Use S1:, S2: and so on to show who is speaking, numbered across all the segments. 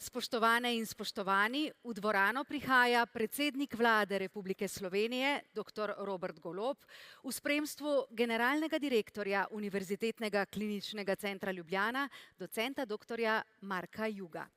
S1: Spoštovane in spoštovani, v dvorano prihaja predsednik Vlade Republike Slovenije, dr. Robert Golob, v spremstvu generalnega direktorja Univerzitetnega kliničnega centra Ljubljana, docenta dr. Marka Juga.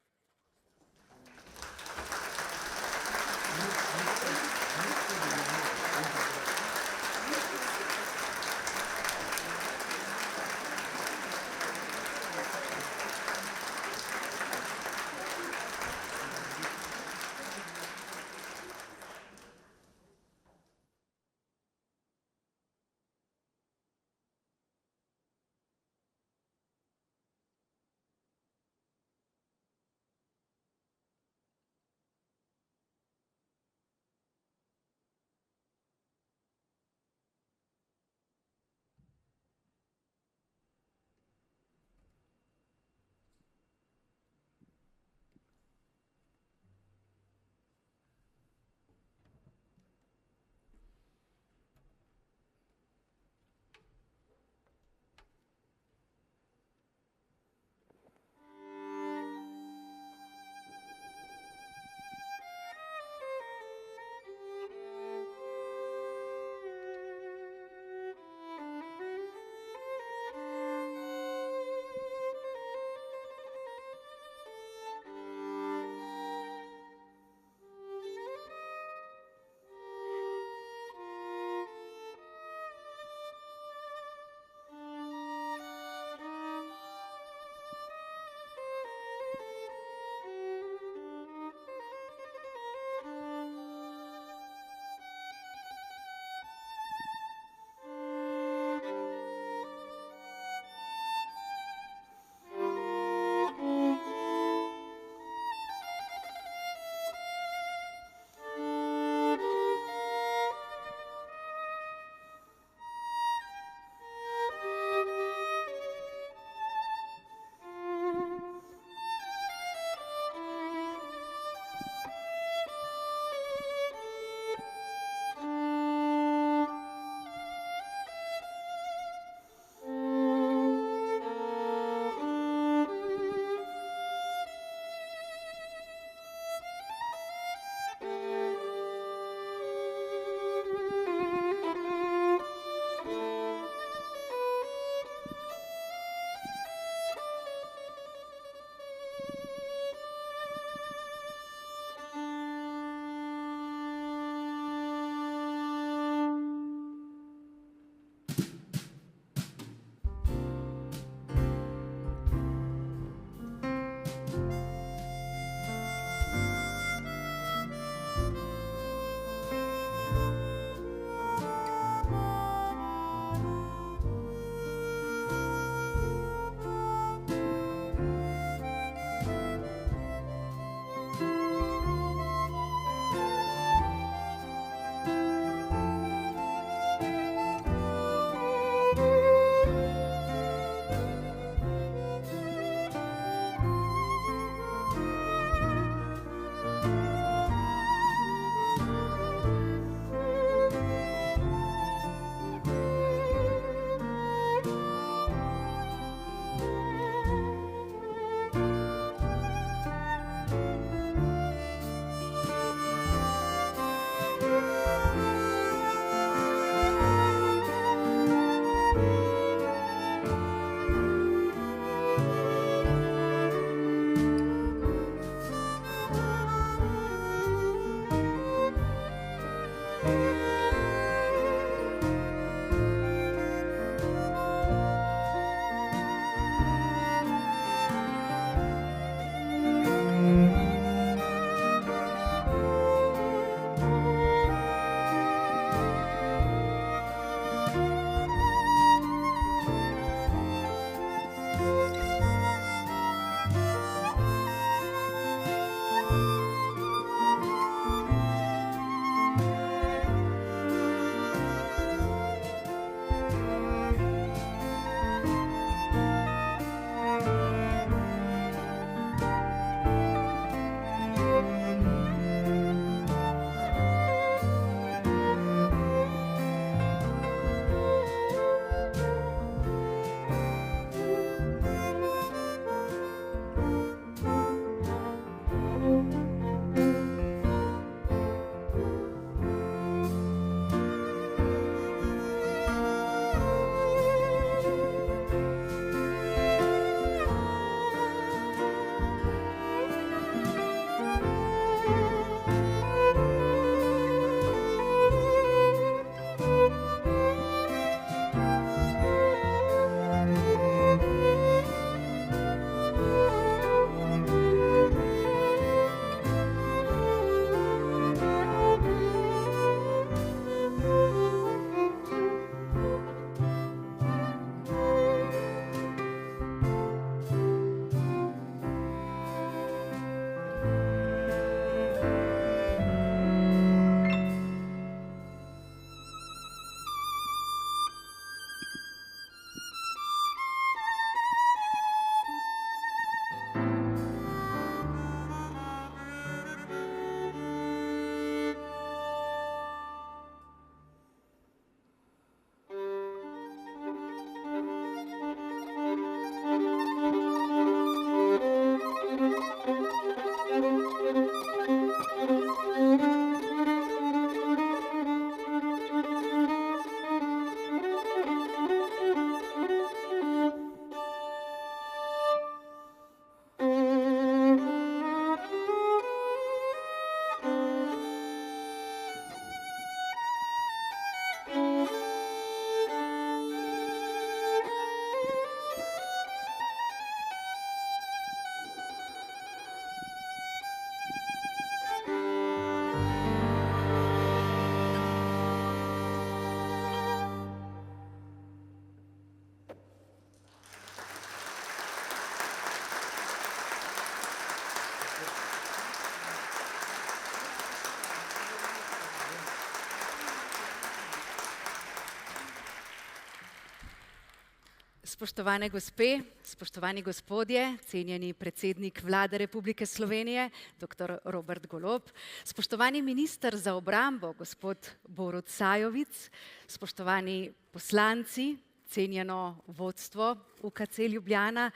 S1: Spoštovane gospe, spoštovani gospodje, cenjeni predsednik Vlade Republike Slovenije, dr. Robert Golob, spoštovani minister za obrambo, gospod Borut Sajovic, spoštovani poslanci, cenjeno vodstvo UKC Ljubljana,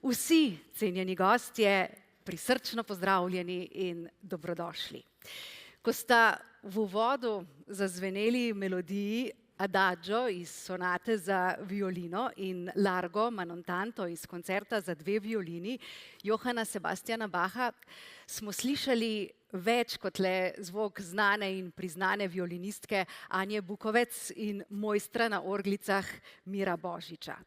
S1: vsi cenjeni gostje, prisrčno pozdravljeni in dobrodošli. Ko sta v uvodu zazveneli melodiji Adagio iz sonate za violino in Largo Manontanto iz koncerta za dve violini Johana Sebastiana Bacha, smo slišali več kot le zvok znane in priznane violinistke Anje Bukovec in mojstra na orglicah Mira Božiča.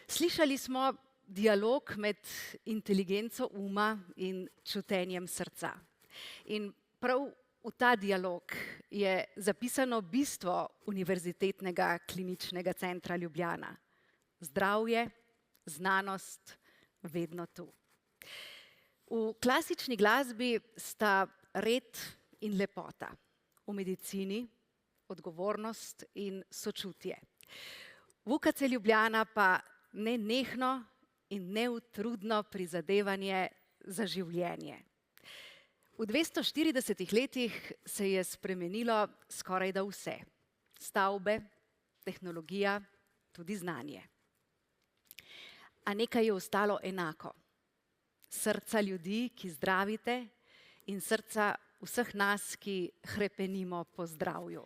S1: Slišali smo dialog med inteligenco uma in čutenjem srca. In prav v ta dialog je zapisano bistvo Univerzitetnega kliničnega centra Ljubljana. Zdravje, znanost, vedno tu. V klasični glasbi sta red in lepota, v medicini odgovornost in sočutje. V UKC Ljubljana pa nenehno in neutrudno prizadevanje za življenje. V 240 letih se je spremenilo skorajda vse. Stavbe, tehnologija, tudi znanje. A nekaj je ostalo enako. Srca ljudi, ki zdravite, in srca vseh nas, ki hrepenimo po zdravju.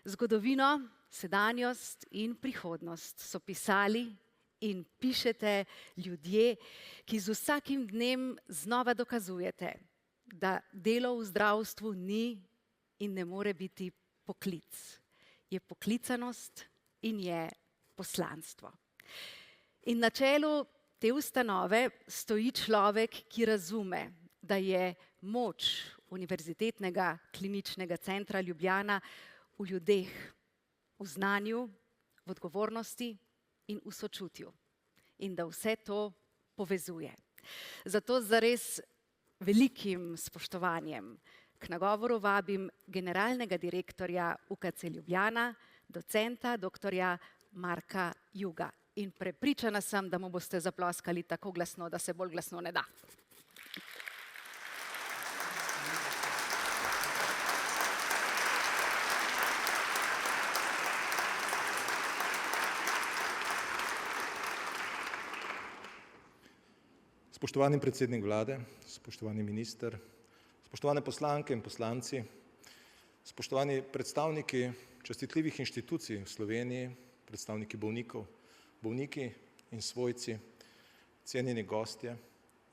S1: Zgodovino, sedanjost in prihodnost so pisali in pišete ljudje, ki z vsakim dnem znova dokazujete, da delo v zdravstvu ni in ne more biti poklic. Je poklicanost in je poslanstvo. In na čelu te ustanove stoji človek, ki razume, da je moč Univerzitetnega kliničnega centra Ljubljana v ljudeh, v znanju, v odgovornosti in v sočutju. In da vse to povezuje. Zato zares velikim spoštovanjem k nagovoru vabim generalnega direktorja UKC Ljubljana, docenta doktorja Marka Juga. In prepričana sem, da mu boste zaploskali tako glasno, da se bolj glasno ne da.
S2: Spoštovani predsednik vlade, spoštovani minister, spoštovane poslanke in poslanci, spoštovani predstavniki častitljivih inštitucij v Sloveniji, predstavniki bolnikov, bolniki in svojci, cenjeni gostje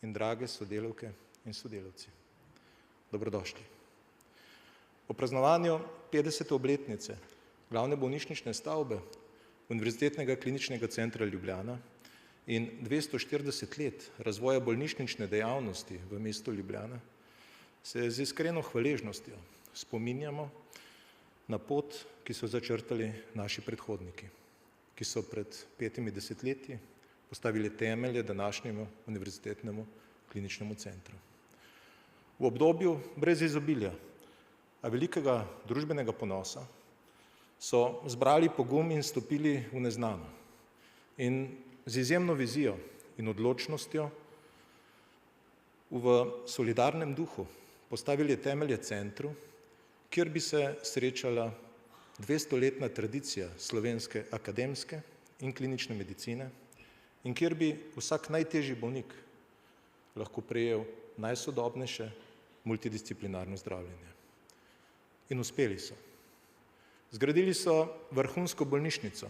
S2: in drage sodelavke in sodelavci. Dobrodošli. Po praznovanju 50. obletnice glavne bolnišnične stavbe Univerzitetnega kliničnega centra Ljubljana in 240 let razvoja bolnišnične dejavnosti v mestu Ljubljana se z iskreno hvaležnostjo spominjamo na pot, ki so začrtali naši predhodniki, ki so pred 50 leti postavili temelje današnjemu Univerzitetnemu kliničnemu centru. V obdobju brez izobilja, a velikega družbenega ponosa so zbrali pogum in stopili v neznano. In z izjemno vizijo in odločnostjo v solidarnem duhu postavili temelje centru, kjer bi se srečala 200-letna tradicija slovenske akademske in klinične medicine in kjer bi vsak najtežji bolnik lahko prejel najsodobnejše multidisciplinarno zdravljenje. In uspeli so. Zgradili so vrhunsko bolnišnico,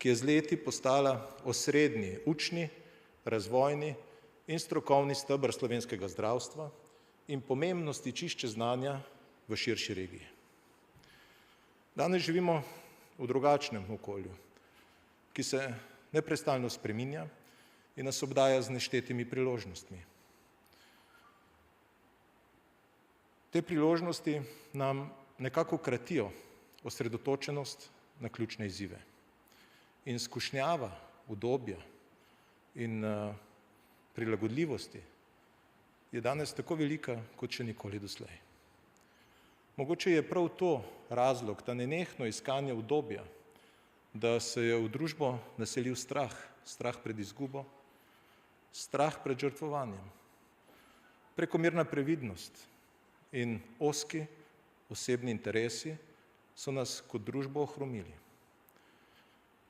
S2: ki je z leti postala osrednji učni, razvojni in strokovni steber slovenskega zdravstva in pomembnosti čišče znanja v širši regiji. Danes živimo v drugačnem okolju, ki se neprestalno spreminja in nas obdaja z neštetimi priložnostmi. Te priložnosti nam nekako kratijo osredotočenost na ključne izzive. In skušnjava, udobja in prilagodljivosti je danes tako velika, kot še nikoli doslej. Mogoče je prav to razlog, ta nenehno iskanje udobja, da se je v družbo naselil strah, strah pred izgubo, strah pred žrtvovanjem, prekomerna previdnost in ozki osebni interesi so nas kot družbo ohromili.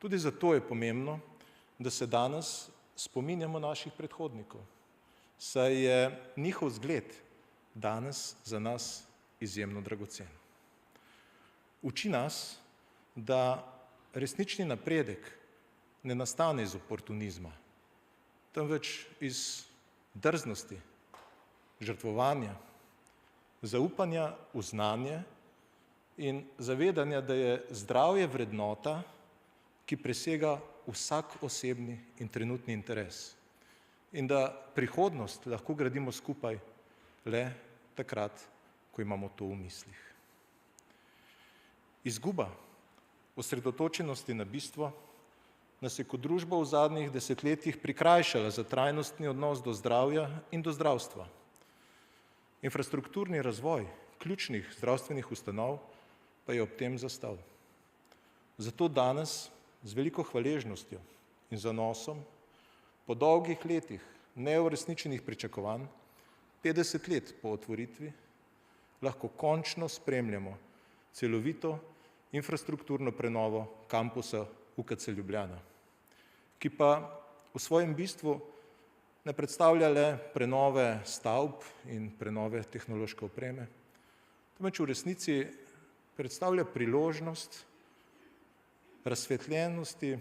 S2: Tudi zato je pomembno, da se danes spominjamo naših predhodnikov, saj je njihov zgled danes za nas izjemno dragocen. Uči nas, da resnični napredek ne nastane iz oportunizma, temveč iz drznosti, žrtvovanja, zaupanja v znanje in zavedanja, da je zdravje vrednota, ki presega vsak osebni in trenutni interes in da prihodnost lahko gradimo skupaj le takrat, ko imamo to v mislih. Izguba osredotočenosti na bistvo nas je kot družba v zadnjih desetletjih prikrajšala za trajnostni odnos do zdravja in do zdravstva. Infrastrukturni razvoj ključnih zdravstvenih ustanov pa je ob tem zastal. Zato danes z veliko hvaležnostjo in zanosom po dolgih letih neuresničenih pričakovanj, 50 let po otvoritvi, lahko končno spremljamo celovito infrastrukturno prenovo kampusa UKC Ljubljana, ki pa v svojem bistvu ne predstavlja le prenove stavb in prenove tehnološke opreme, temveč v resnici predstavlja priložnost razsvetljenosti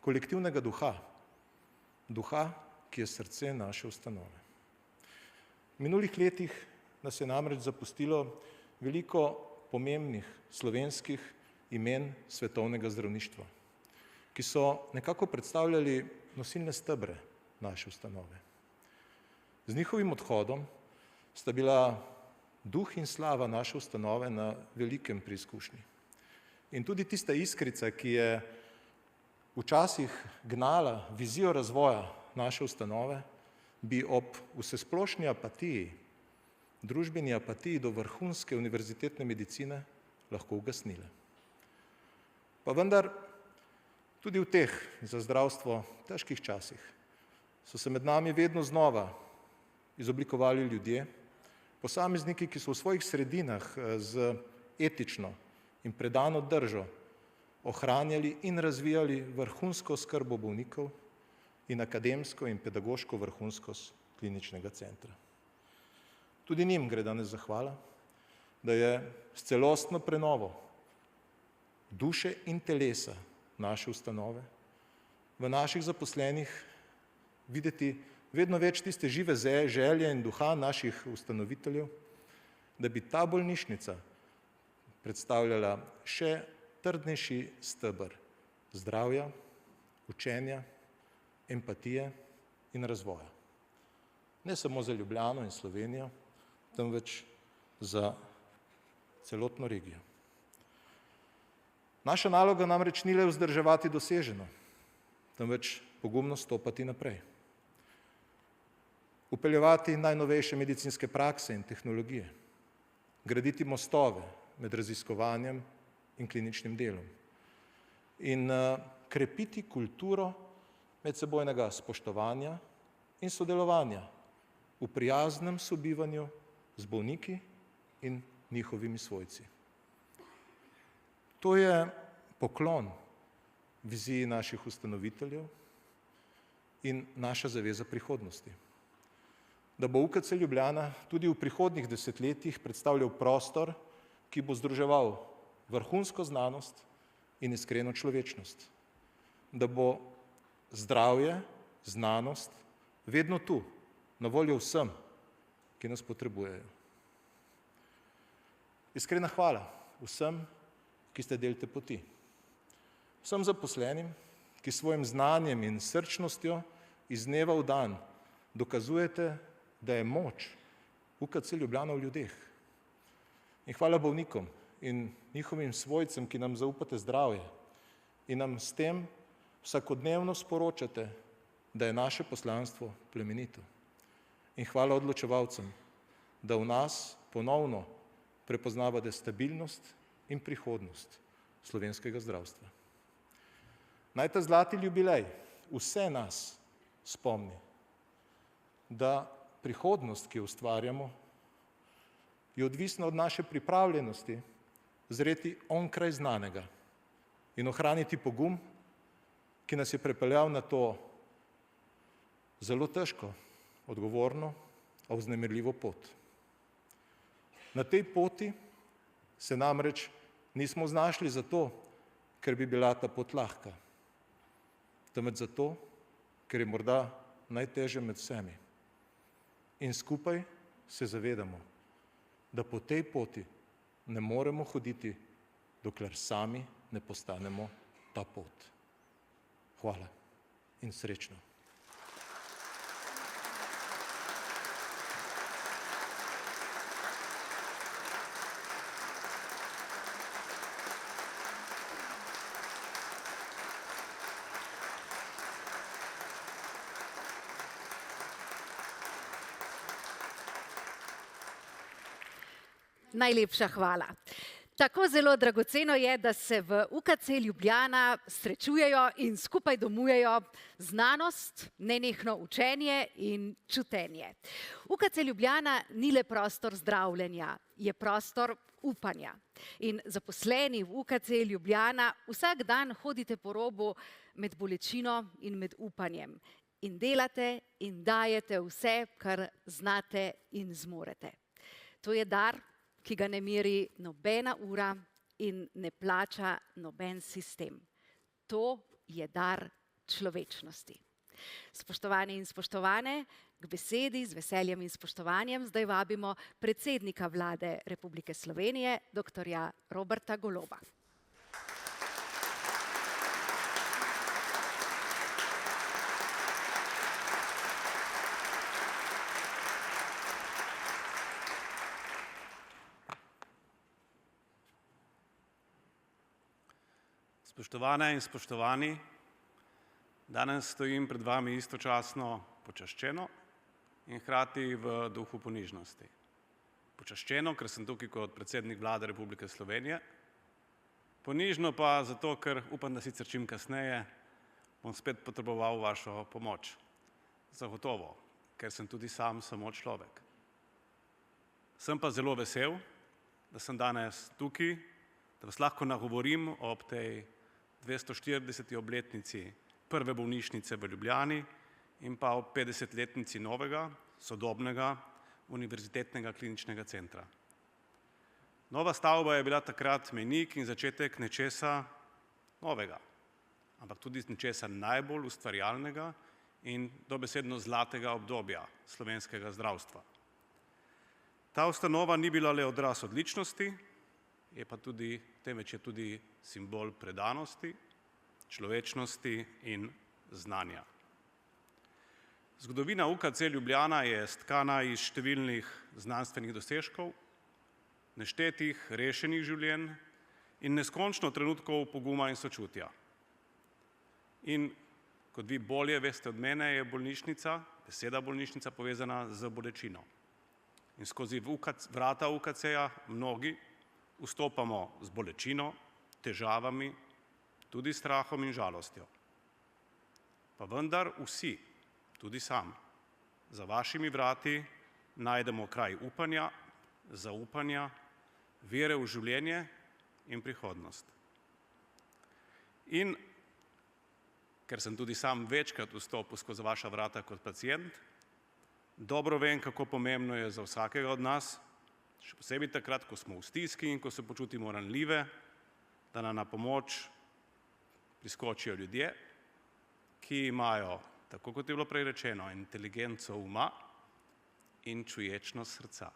S2: kolektivnega duha, duha, ki je srce naše ustanove. V minulih letih nas je namreč zapustilo veliko pomembnih slovenskih imen svetovnega zdravništva, ki so nekako predstavljali nosilne stebre naše ustanove. Z njihovim odhodom sta bila duh in slava naše ustanove na velikem preizkušnji. In tudi tista iskrica, ki je včasih gnala vizijo razvoja naše ustanove, bi ob vsesplošni apatiji, družbeni apatiji do vrhunske univerzitetne medicine lahko ugasnile. Pa vendar tudi v teh za zdravstvo težkih časih so se med nami vedno znova izoblikovali ljudje, posamezniki, ki so v svojih sredinah z etično in predano držo ohranjali in razvijali vrhunsko oskrbo bolnikov in akademsko in pedagoško vrhunskost kliničnega centra. Tudi njim gre danes zahvala, da je s celostno prenovo duše in telesa naše ustanove v naših zaposlenih videti vedno več tiste žive želje in duha naših ustanoviteljev, da bi ta bolnišnica predstavljala še trdnejši steber zdravja, učenja, empatije in razvoja. Ne samo za Ljubljano in Slovenijo, temveč za celotno regijo. Naša naloga namreč ni le vzdrževati doseženo, temveč pogumno stopati naprej. Vpeljevati najnovejše medicinske prakse in tehnologije, graditi mostove med raziskovanjem in kliničnim delom in krepiti kulturo medsebojnega spoštovanja in sodelovanja v prijaznem sobivanju z bolniki in njihovimi svojci. To je poklon viziji naših ustanoviteljev in naša zaveza prihodnosti. Da bo UKC Ljubljana tudi v prihodnjih desetletjih predstavljal prostor, ki bo združeval vrhunsko znanost in iskreno človečnost. Da bo zdravje, znanost vedno tu, na voljo vsem, ki nas potrebujejo. Iskrena hvala vsem, ki ste del te poti. Vsem zaposlenim, ki s svojim znanjem in srčnostjo iz dneva v dan dokazujete, da je moč UKC Ljubljana v ljudeh. In hvala bolnikom in njihovim svojcem, ki nam zaupate zdravje in nam s tem vsakodnevno sporočate, da je naše poslanstvo plemenito. In hvala odločevalcem, da v nas ponovno prepoznavate stabilnost in prihodnost slovenskega zdravstva. Naj ta zlati jubilej vse nas spomni, da prihodnost, ki jo ustvarjamo, je odvisna od naše pripravljenosti zreti onkraj znanega in ohraniti pogum, ki nas je pripeljal na to zelo težko, odgovorno, a vznemirljivo pot. Na tej poti se namreč nismo znašli zato, ker bi bila ta pot lahka, temveč zato, ker je morda najtežje med vsemi. In skupaj se zavedamo, da po tej poti ne moremo hoditi, dokler sami ne postanemo ta pot. Hvala in srečno.
S1: Najlepša hvala. Tako zelo dragoceno je, da se v UKC Ljubljana srečujejo in skupaj domujejo znanost, nenehno učenje in čutenje. UKC Ljubljana ni le prostor zdravljenja, je prostor upanja. In zaposleni v UKC Ljubljana vsak dan hodite po robu med bolečino in med upanjem. In delate in dajete vse, kar znate in zmorete. To je dar, ki ga ne meri nobena ura in ne plača noben sistem. To je dar človečnosti. Spoštovani in spoštovane, k besedi z veseljem in spoštovanjem zdaj vabimo predsednika Vlade Republike Slovenije, dr. Roberta Goloba.
S3: Spoštovane in spoštovani, danes stojim pred vami istočasno počaščeno in hkrati v duhu ponižnosti. Počaščeno, ker sem tukaj kot predsednik Vlade Republike Slovenije, ponižno pa zato, ker upam, da sicer čim kasneje bom spet potreboval vašo pomoč. Zagotovo, ker sem tudi sam samo človek. Sem pa zelo vesel, da sem danes tukaj, da vas lahko nagovorim ob tej 240. obletnici prve bolnišnice v Ljubljani in pa ob 50-letnici novega, sodobnega univerzitetnega kliničnega centra. Nova stavba je bila takrat mejnik in začetek nečesa novega, ampak tudi nečesa najbolj ustvarjalnega in dobesedno zlatega obdobja slovenskega zdravstva. Ta ustanova ni bila le odraz odličnosti, temveč je tudi simbol predanosti, človečnosti in znanja. Zgodovina UKC Ljubljana je stkana iz številnih znanstvenih dosežkov, neštetih rešenih življenj in neskončno trenutkov poguma in sočutja. In kot vi bolje veste od mene, je beseda bolnišnica povezana z bolečino. In skozi vrata UKC-ja mnogi vstopamo z bolečino, težavami, tudi strahom in žalostjo. Pa vendar vsi, tudi sam, za vašimi vrati najdemo kraj upanja, zaupanja, vere v življenje in prihodnost. In ker sem tudi sam večkrat vstopil skozi vaša vrata kot pacient, dobro vem, kako pomembno je za vsakega od nas, še posebej takrat, ko smo v stiski in ko se počutimo ranljive, da nam na pomoč priskočijo ljudje, ki imajo, tako kot je bilo prej rečeno, inteligenco uma in čuječnost srca.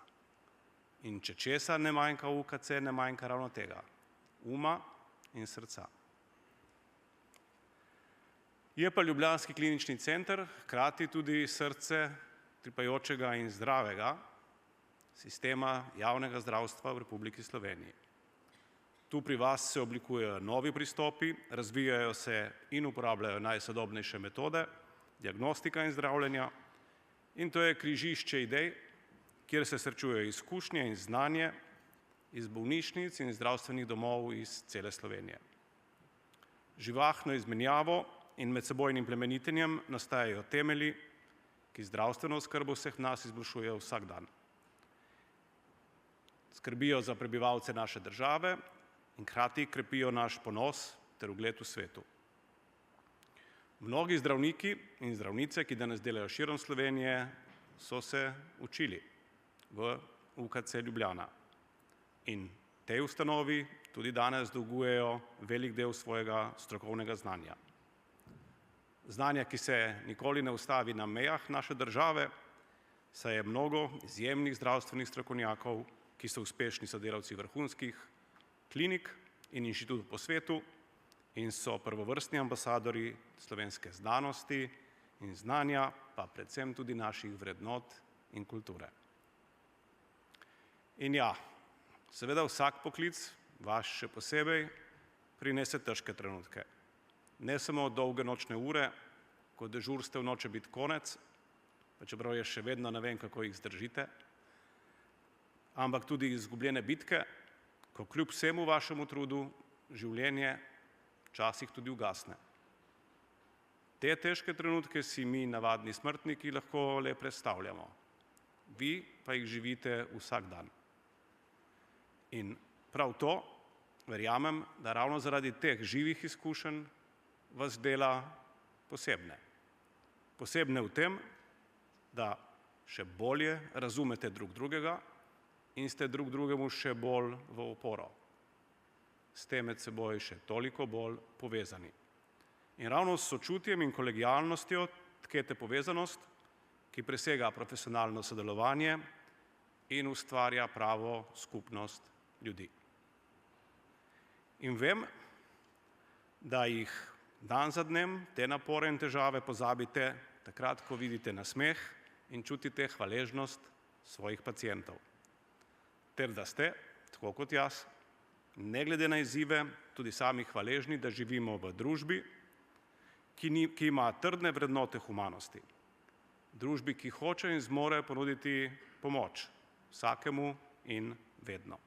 S3: In če česa ne manjka v UKC, ne manjka ravno tega, uma in srca. Je pa ljubljanski klinični center hkrati tudi srce tripajočega in zdravega sistema javnega zdravstva v Republiki Sloveniji. Tu pri vas se oblikujejo novi pristopi, razvijajo se in uporabljajo najsodobnejše metode, diagnostika in zdravljenja, in to je križišče idej, kjer se srečujejo izkušnje in znanje iz bolnišnic in zdravstvenih domov iz cele Slovenije. živahno izmenjavo in medsebojnim plemenitenjem nastajajo temelji, ki zdravstveno oskrbo vseh nas izboljšujejo vsak dan. Skrbijo za prebivalce naše države in hkrati krepijo naš ponos ter ugled v svetu. Mnogi zdravniki in zdravnice, ki danes delajo širom Slovenije, so se učili v UKC Ljubljana in tej ustanovi tudi danes dolgujejo velik del svojega strokovnega znanja. Znanja, ki se nikoli ne ustavi na mejah naše države, saj je mnogo izjemnih zdravstvenih strokovnjakov, ki so uspešni sodelavci vrhunskih klinik in inštitutov po svetu in so prvovrstni ambasadorji slovenske znanosti in znanja, pa predvsem tudi naših vrednot in kulture. In ja, seveda vsak poklic, vaš še posebej, prinese težke trenutke. Ne samo dolge nočne ure, ko dežurstev noče biti konec, pa čeprav je še vedno ne vem, kako jih zdržite, ampak tudi izgubljene bitke, ko kljub vsemu vašemu trudu življenje včasih tudi ugasne. Te težke trenutke si mi, navadni smrtniki, lahko le predstavljamo. Vi pa jih živite vsak dan. In prav to verjamem, da ravno zaradi teh živih izkušenj vas dela posebne. Posebne v tem, da še bolje razumete drug drugega in ste drug drugemu še bolj v oporo. Ste med seboj še toliko bolj povezani. In ravno s sočutjem in kolegialnostjo tkete povezanost, ki presega profesionalno sodelovanje in ustvarja pravo skupnost ljudi. In vem, da jih dan za dnem te napore in težave pozabite takrat, ko vidite nasmeh in čutite hvaležnost svojih pacientov. Ter da ste, tako kot jaz, ne glede na izzive, tudi sami hvaležni, da živimo v družbi, ki ima trdne vrednote humanosti. Družbi, ki hoče in zmore ponuditi pomoč vsakemu in vedno.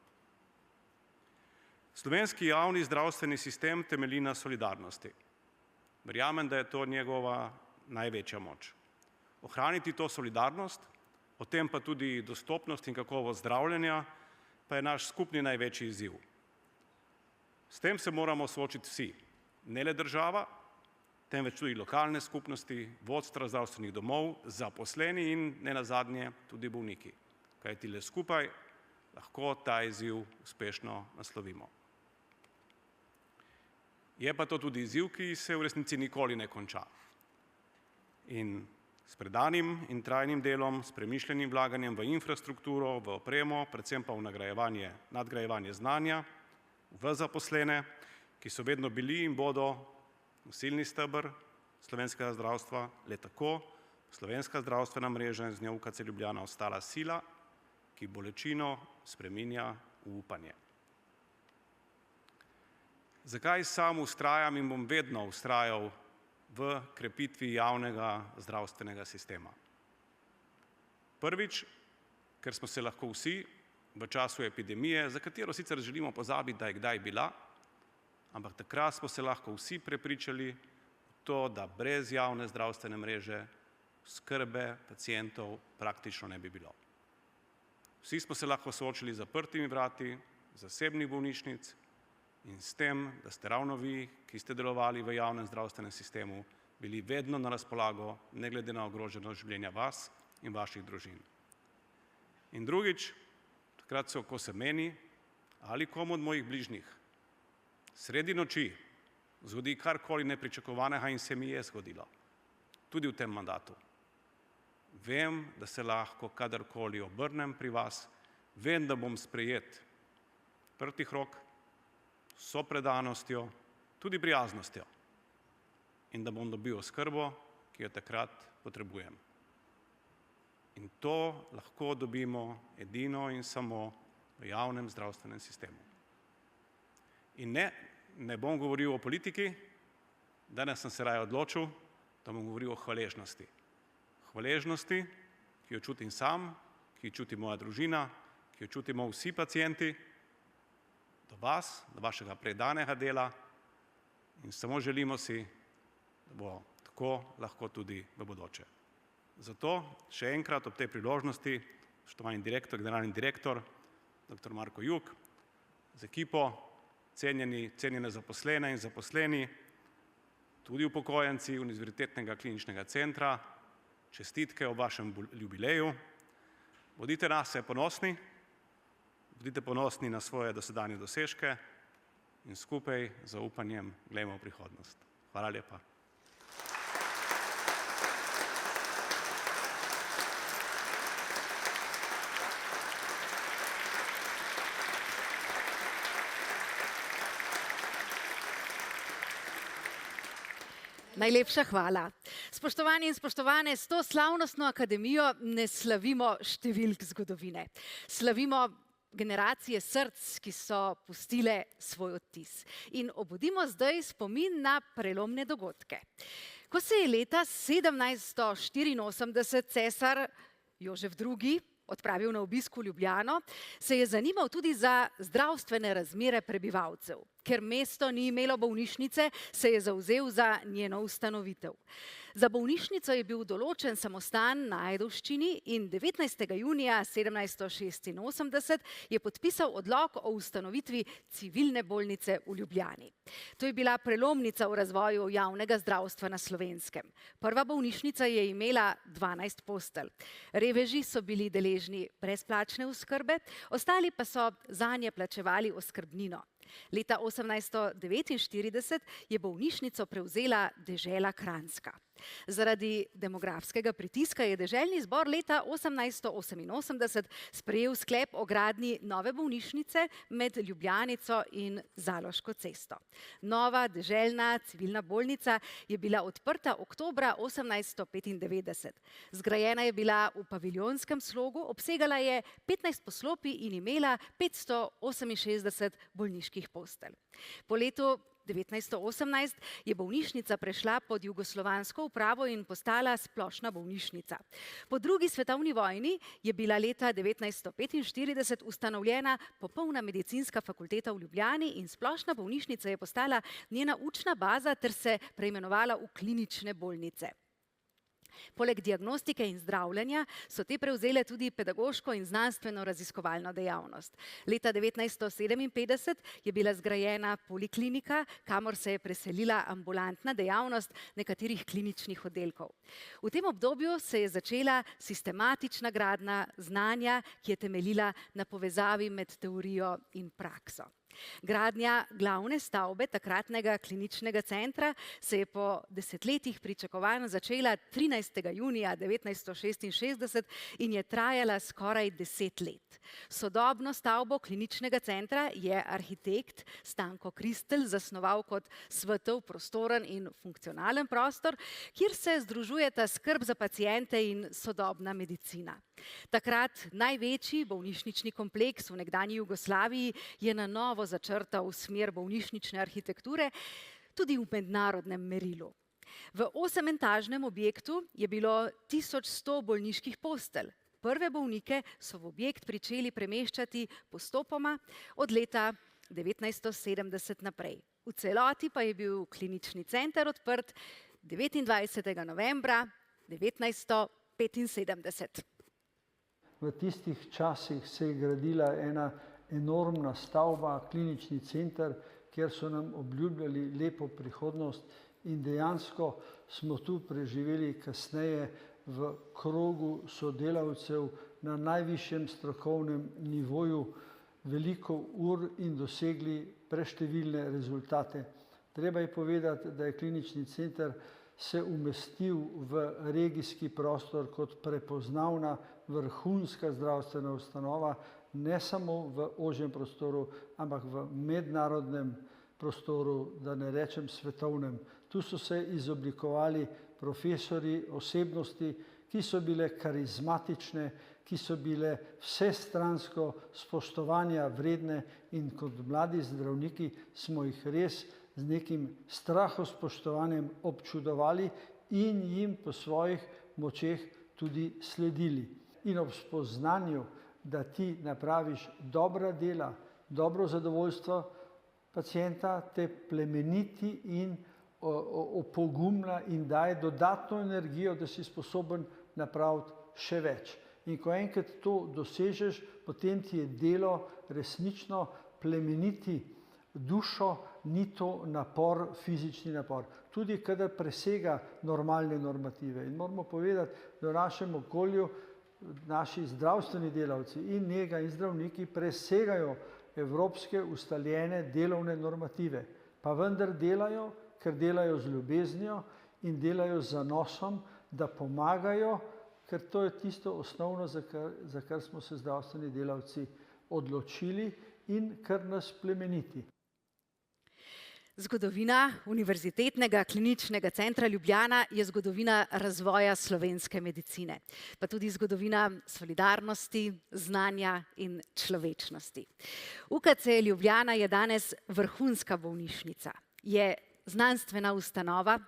S3: Slovenski javni zdravstveni sistem temelji na solidarnosti. Verjamem, da je to njegova največja moč. Ohraniti to solidarnost, o tem pa tudi dostopnost in kakovost zdravljenja, pa je naš skupni največji izziv. S tem se moramo soočiti vsi, ne le država, temveč tudi lokalne skupnosti, vodstva zdravstvenih domov, zaposleni in nenazadnje tudi bolniki. Kajti le skupaj lahko ta izziv uspešno naslovimo. Je pa to tudi izziv, ki se v resnici nikoli ne konča. In s predanim in trajnim delom, s premišljenim vlaganjem v infrastrukturo, v opremo, predvsem pa v nadgrajevanje znanja, v zaposlene, ki so vedno bili in bodo nosilni steber slovenskega zdravstva, le tako slovenska zdravstvena mreža in z njo UKC Ljubljana ostala sila, ki bolečino spreminja v upanje. Zakaj sam vztrajam in bom vedno vztrajal v krepitvi javnega zdravstvenega sistema? Prvič, ker smo se lahko vsi v času epidemije, za katero sicer želimo pozabiti, da je kdaj bila, ampak takrat smo se lahko vsi prepričali v to, da brez javne zdravstvene mreže skrbe pacientov praktično ne bi bilo. Vsi smo se lahko soočili z zaprtimi vrati zasebnih bolnišnic in s tem, da ste ravno vi, ki ste delovali v javnem zdravstvenem sistemu, bili vedno na razpolago, ne glede na ogroženost življenja vas in vaših družin. In drugič, takrat, ko se meni ali komu od mojih bližnjih sredi noči zgodi karkoli nepričakovanega in se mi je zgodilo, tudi v tem mandatu. Vem, da se lahko kadarkoli obrnem pri vas, vem, da bom sprejet odprtih rok, s predanostjo, tudi prijaznostjo in da bom dobil oskrbo, ki jo takrat potrebujem. In to lahko dobimo edino in samo v javnem zdravstvenem sistemu. In ne bom govoril o politiki, danes sem se raje odločil, da bom govoril o hvaležnosti. Hvaležnosti, ki jo čutim sam, ki jo čuti moja družina, ki jo čutimo vsi pacienti, do vas, do vašega predanega dela In samo želimo si, da bo tako lahko tudi v bodoče. Zato še enkrat ob tej priložnosti, spoštovani direktor, generalni direktor, dr. Marko Jug, z ekipo, cenjene zaposlene in zaposleni, tudi upokojenci Univerzitetnega kliničnega centra, čestitke ob vašem jubileju. Bodite nase ponosni, bodite ponosni na svoje dosedanje dosežke in skupaj z zaupanjem glejmo v prihodnost. Hvala lepa.
S1: Najlepša hvala. Spoštovani in spoštovane, s to slavnostno akademijo ne slavimo številk zgodovine. Slavimo generacije src, ki so pustile svoj odtis. In obudimo zdaj spomin na prelomne dogodke. Ko se je leta 1784 cesar Jožef II. Odpravil na obisk v Ljubljano, se je zanimal tudi za zdravstvene razmere prebivalcev. Ker mesto ni imelo bolnišnice, se je zavzel za njeno ustanovitev. Za bolnišnico je bil določen samostan na Ajdovščini in 19. junija 1786 je podpisal odlok o ustanovitvi civilne bolnice v Ljubljani. To je bila prelomnica v razvoju javnega zdravstva na Slovenskem. Prva bolnišnica je imela 12 postelj. Reveži so bili deležni brezplačne oskrbe, ostali pa so zanje plačevali oskrbnino. Leta 1849 je bolnišnico prevzela dežela Kranjska. Zaradi demografskega pritiska je deželni zbor leta 1888 sprejel sklep o gradnji nove bolnišnice med Ljubljanico in Zaloško cesto. Nova deželna civilna bolnica je bila odprta oktobra 1895. Zgrajena je bila v paviljonskem slogu, obsegala je 15 poslopij in imela 568 bolniških postelj. Po letu 1918 je bolnišnica prešla pod jugoslovansko upravo in postala splošna bolnišnica. Po drugi svetovni vojni je bila leta 1945 ustanovljena popolna medicinska fakulteta v Ljubljani in splošna bolnišnica je postala njena učna baza ter se preimenovala v klinične bolnice. Poleg diagnostike in zdravljenja so te prevzele tudi pedagoško in znanstveno raziskovalno dejavnost. Leta 1957 je bila zgrajena poliklinika, kamor se je preselila ambulantna dejavnost nekaterih kliničnih oddelkov. V tem obdobju se je začela sistematična gradnja znanja, ki je temeljila na povezavi med teorijo in prakso. Gradnja glavne stavbe takratnega kliničnega centra se je po desetletjih pričakovanj začela 13. junija 1966 in je trajala skoraj 10 let. Sodobno stavbo kliničnega centra je arhitekt Stanko Kristl zasnoval kot svetel, prostoren in funkcionalen prostor, kjer se združujeta skrb za paciente in sodobna medicina. Takrat največji bolnišnični kompleks v nekdanji Jugoslaviji je na novo začrtal smer bolnišnične arhitekture tudi v mednarodnem merilu. V 8-etažnem objektu je bilo 1100 bolniških postelj. Prve bolnike so v objekt pričeli premeščati postopoma od leta 1970 naprej. V celoti pa je bil klinični center odprt 29. novembra 1975.
S4: V tistih časih se je gradila ena enormna stavba, klinični center, kjer so nam obljubljali lepo prihodnost in dejansko smo tu preživeli kasneje v krogu sodelavcev na najvišjem strokovnem nivoju veliko ur in dosegli preštevilne rezultate. Treba je povedati, da je klinični center se umestil v regijski prostor kot prepoznavna vrhunska zdravstvena ustanova, ne samo v ožjem prostoru, ampak v mednarodnem prostoru, da ne rečem svetovnem. Tu so se izoblikovali profesori, osebnosti, ki so bile karizmatične, ki so bile vsestransko spoštovanja vredne in kot mladi zdravniki smo jih res z nekim strahospoštovanjem občudovali in jim po svojih močeh tudi sledili. In ob spoznanju, da ti napraviš dobra dela, dobro zadovoljstvo, pacienta te plemeniti in opogumlja in daje dodatno energijo, da si sposoben napraviti še več. In ko enkrat to dosežeš, potem ti je delo resnično plemeniti dušo, ni to napor, fizični napor. Tudi kadar presega normalne normative. In moramo povedati, da v našem okolju naši zdravstveni delavci in nega in zdravniki presegajo evropske ustaljene delovne normative. Pa vendar delajo, ker delajo z ljubeznijo in delajo z zanosom, da pomagajo, ker to je tisto osnovno, za kar smo se zdravstveni delavci odločili in kar nas plemeniti.
S1: Zgodovina Univerzitetnega kliničnega centra Ljubljana je zgodovina razvoja slovenske medicine, pa tudi zgodovina solidarnosti, znanja in človečnosti. UKC Ljubljana je danes vrhunska bolnišnica. Je znanstvena ustanova,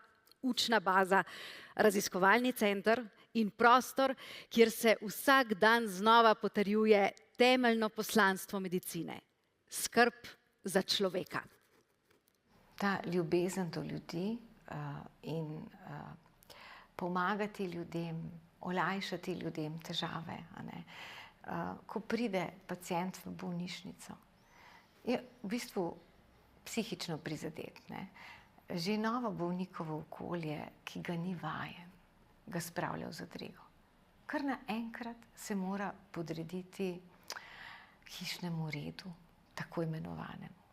S1: učna baza, raziskovalni center in prostor, kjer se vsak dan znova potrjuje temeljno poslanstvo medicine – skrb za človeka.
S5: Ta ljubezen do ljudi in pomagati ljudem, olajšati ljudem težave. Ko pride pacient v bolnišnico, je v bistvu psihično prizadet. Že novo bolnikovo okolje, ki ga ni vajen, ga spravlja v zadrego. Kar naenkrat se mora podrediti hišnemu redu, tako imenovanemu.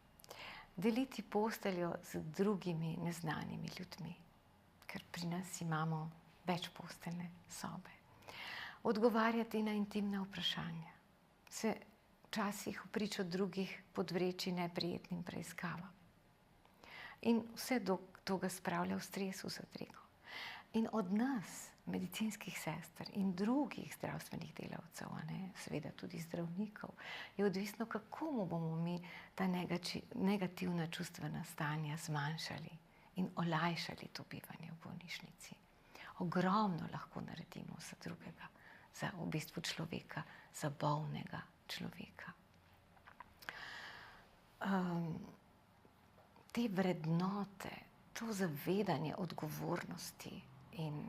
S5: Deliti posteljo z drugimi neznanimi ljudmi, ker pri nas imamo večposteljne sobe. Odgovarjati na intimna vprašanja, se včasih vpričo drugih podvreči neprijetnim preiskavam. In vse to ga spravlja v stres, v zadrego. In od nas, medicinskih sester in drugih zdravstvenih delavcev, seveda tudi zdravnikov, je odvisno, kako mu bomo mi ta negativna čustvena stanja zmanjšali in olajšali to bivanje v bolnišnici. Ogromno lahko naredimo za drugega, za v bistvu človeka, za bolnega človeka. Te vrednote, to zavedanje odgovornosti in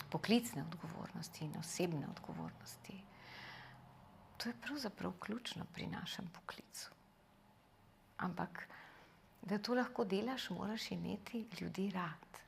S5: poklicne odgovornosti in osebne odgovornosti, to je pravzaprav ključno pri našem poklicu. Ampak, da to lahko delaš, moraš imeti ljudi rad.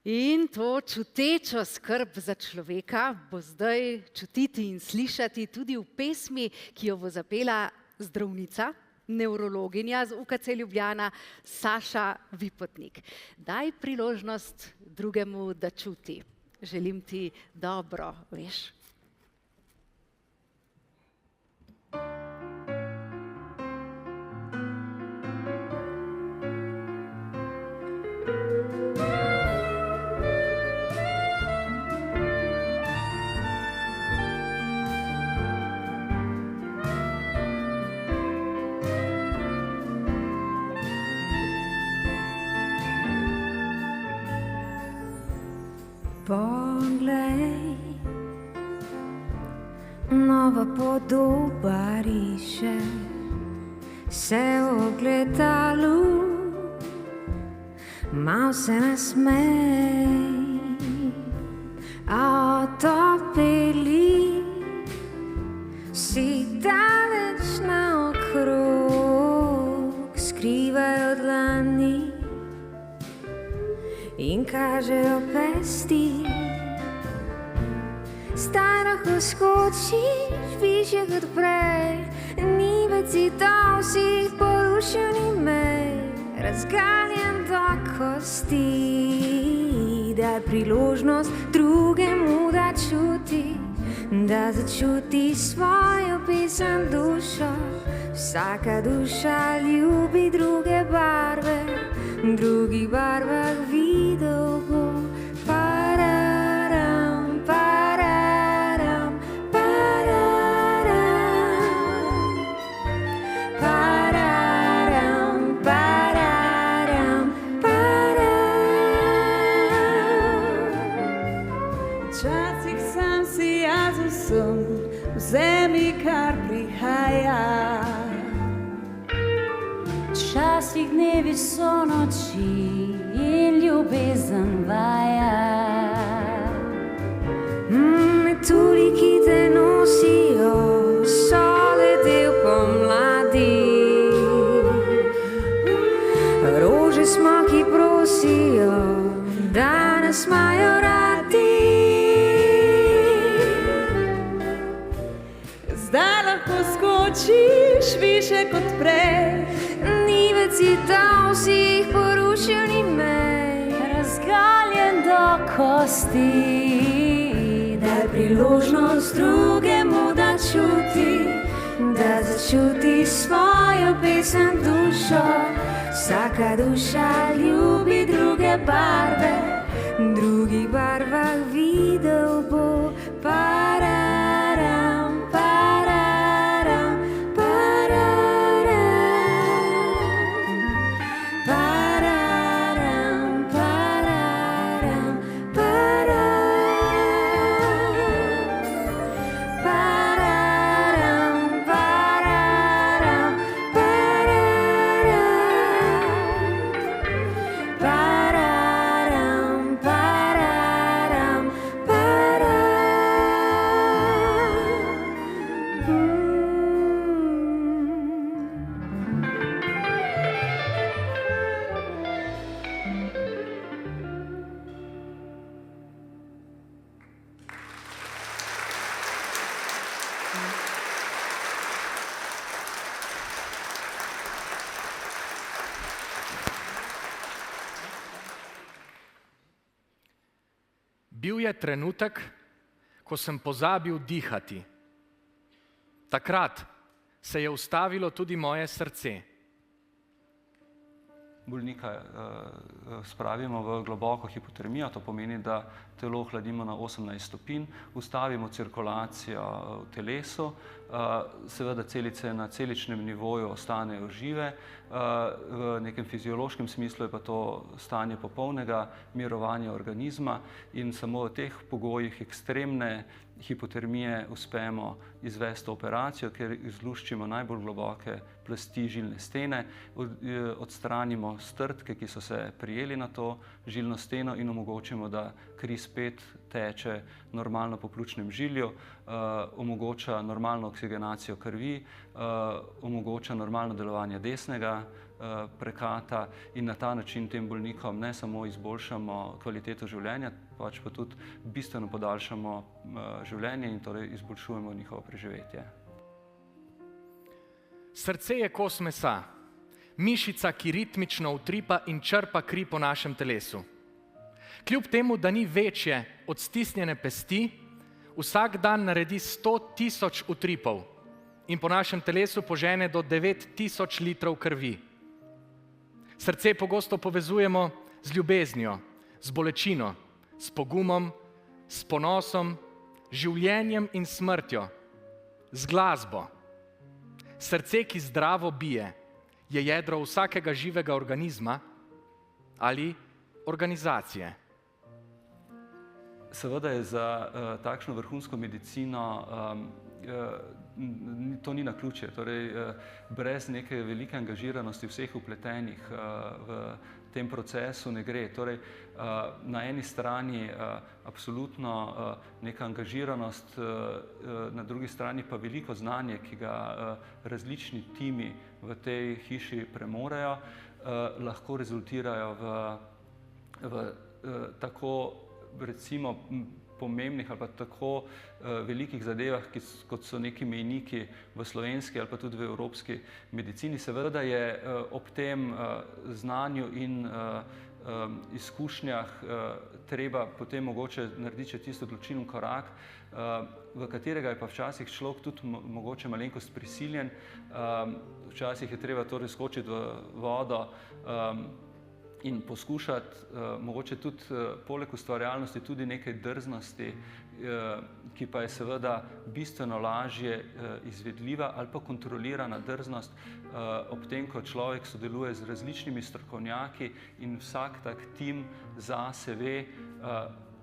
S1: In to čutečo skrb za človeka bo zdaj čutiti in slišati tudi v pesmi, ki jo bo zapela zdravnica, nevrologinja z UKC Ljubljana, Saša Vipotnik. Daj priložnost drugemu, da čuti. Želim ti dobro, veš.
S6: Poglej, nova podoba riše se v ogledalu, mal se nasmej, a otopeli si daleč naokrog, skrivajo dlani in kažejo pesti. Zdaj lahko skočiš višje kot prej, ni več zidov, si jih porušil, ni mej, razgaljen do kosti. Daj priložnost drugemu, da čuti, da začuti svojo pesem dušo. Vsaka duša ljubi druge barve, v drugih barvah videl bo. Pararam, pararam, pararam, pararam, pararam, pararam.
S7: Včasih sem si jaz vsem, vzemi kar prihaja. Včasih dnevi so noči in ljubezen vaja.
S6: Metulji, ki te nosijo, so le del pomladi. Rože smo, ki prosijo, da nas imajo radi.
S8: Zdaj lahko skočiš više kot prej.
S6: Ni več zidov, si jih porušil ni mej.
S7: Razgaljen do kosti.
S6: Daj priložnost drugemu, da čuti, da začuti svojo pesem dušo. Vsaka duša ljubi druge barve, v drugih barvah videl bo. Pararam, pararam, pararam, pararam, pararam, pararam, pararam, pararam, pararam, pararam.
S9: Bil je trenutek, ko sem pozabil dihati. Takrat se je ustavilo tudi moje srce.
S10: Bolnika spravimo v globoko hipotermijo, to pomeni, da telo hladimo na 18 stopinj, ustavimo cirkulacijo v telesu, seveda celice na celičnem nivoju ostanejo žive, v nekem fiziološkem smislu je pa to stanje popolnega mirovanja organizma in samo v teh pogojih ekstremne hipotermije uspemo izvesti operacijo, kjer izluščimo najbolj globoke plasti žilne stene, odstranimo strdke, ki so se prijeli na to žilno steno in omogočimo, da kri spet teče normalno po pljučnem žilju, omogoča normalno oksigenacijo krvi, omogoča normalno delovanje desnega prekata in na ta način tem bolnikom ne samo izboljšamo kvaliteto življenja, pač pa tudi bistveno podaljšamo življenje in torej izboljšujemo njihovo preživetje.
S9: Srce je kos mesa, mišica, ki ritmično utripa in črpa kri po našem telesu. Kljub temu, da ni večje od stisnjene pesti, vsak dan naredi 100.000 utripov in po našem telesu požene do 9.000 litrov krvi. Srce pogosto povezujemo z ljubeznijo, z bolečino, s pogumom, s ponosom, življenjem in smrtjo, z glasbo. Srce, ki zdravo bije, je jedro vsakega živega organizma ali organizacije.
S10: Seveda je za takšno vrhunsko medicino to ni naključje, torej brez neke velike angažiranosti vseh vpletenih v tem procesu ne gre. Torej, na eni strani absolutno neka angažiranost, na drugi strani pa veliko znanje, ki ga različni timi v tej hiši premorejo, lahko rezultirajo v tako recimo pomembnih ali pa tako velikih zadevah, kot so neki mejniki v slovenski ali pa tudi v evropski medicini. Seveda je ob tem znanju in izkušnjah treba potem mogoče narediti še tisto odločilen korak, v katerega je pa včasih človek tudi mogoče malenkost prisiljen. Včasih je treba torej skočiti v vodo in poskušati mogoče tudi poleg ustvarjalnosti tudi nekaj drznosti, ki pa je seveda bistveno lažje izvedljiva ali pa kontrolirana drznost ob tem, ko človek sodeluje z različnimi strokovnjaki in vsak tak tim zase ve,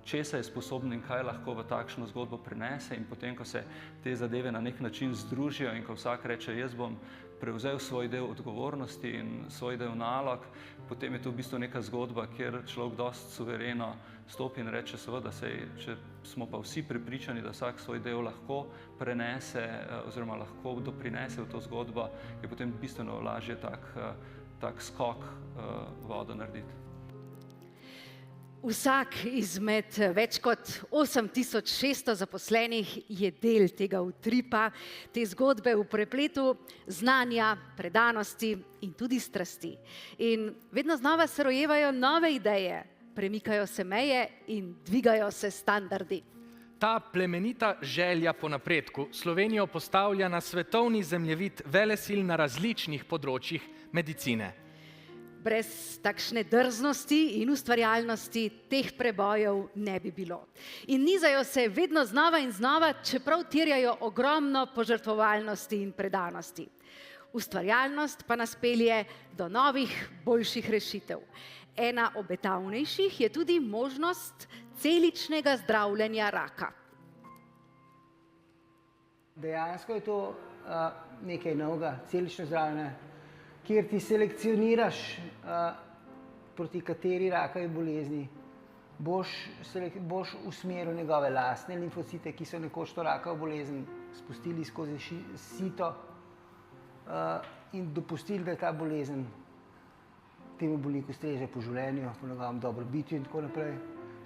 S10: česa je sposoben in kaj lahko v takšno zgodbo prinese, in potem, ko se te zadeve na nek način združijo in ko vsak reče, jaz bom prevzel svoj del odgovornosti in svoj del nalog, potem je to v bistvu neka zgodba, kjer človek dosti suvereno stopi in reče, seveda, če smo pa vsi prepričani, da vsak svoj del lahko prenese oziroma lahko doprinese v to zgodbo, je potem bistveno lažje tak skok vodo narediti.
S1: Vsak izmed več kot 8600 zaposlenih je del tega utripa, te zgodbe v prepletu znanja, predanosti in tudi strasti. In vedno znova se rojevajo nove ideje, premikajo se meje in dvigajo se standardi.
S9: Ta plemenita želja po napredku Slovenijo postavlja na svetovni zemljevid velesil na različnih področjih medicine.
S1: Brez takšne drznosti in ustvarjalnosti teh prebojev ne bi bilo. In nizajo se vedno znova in znova, čeprav terjajo ogromno požrtvovalnosti in predanosti. Ustvarjalnost pa nas pelje do novih, boljših rešitev. Ena obetavnejših je tudi možnost celičnega zdravljenja raka.
S11: Dejansko je to nekaj novega, celično zdravljenje, kjer ti selekcioniraš, proti kateri rakavi bolezni boš usmeril njegove lastne limfocite, ki so nekoč to rakavo bolezen spustili skozi sito in dopustili, da ta bolezen temu bolniku streže po življenju, po njegovem dobrobitju in tako naprej.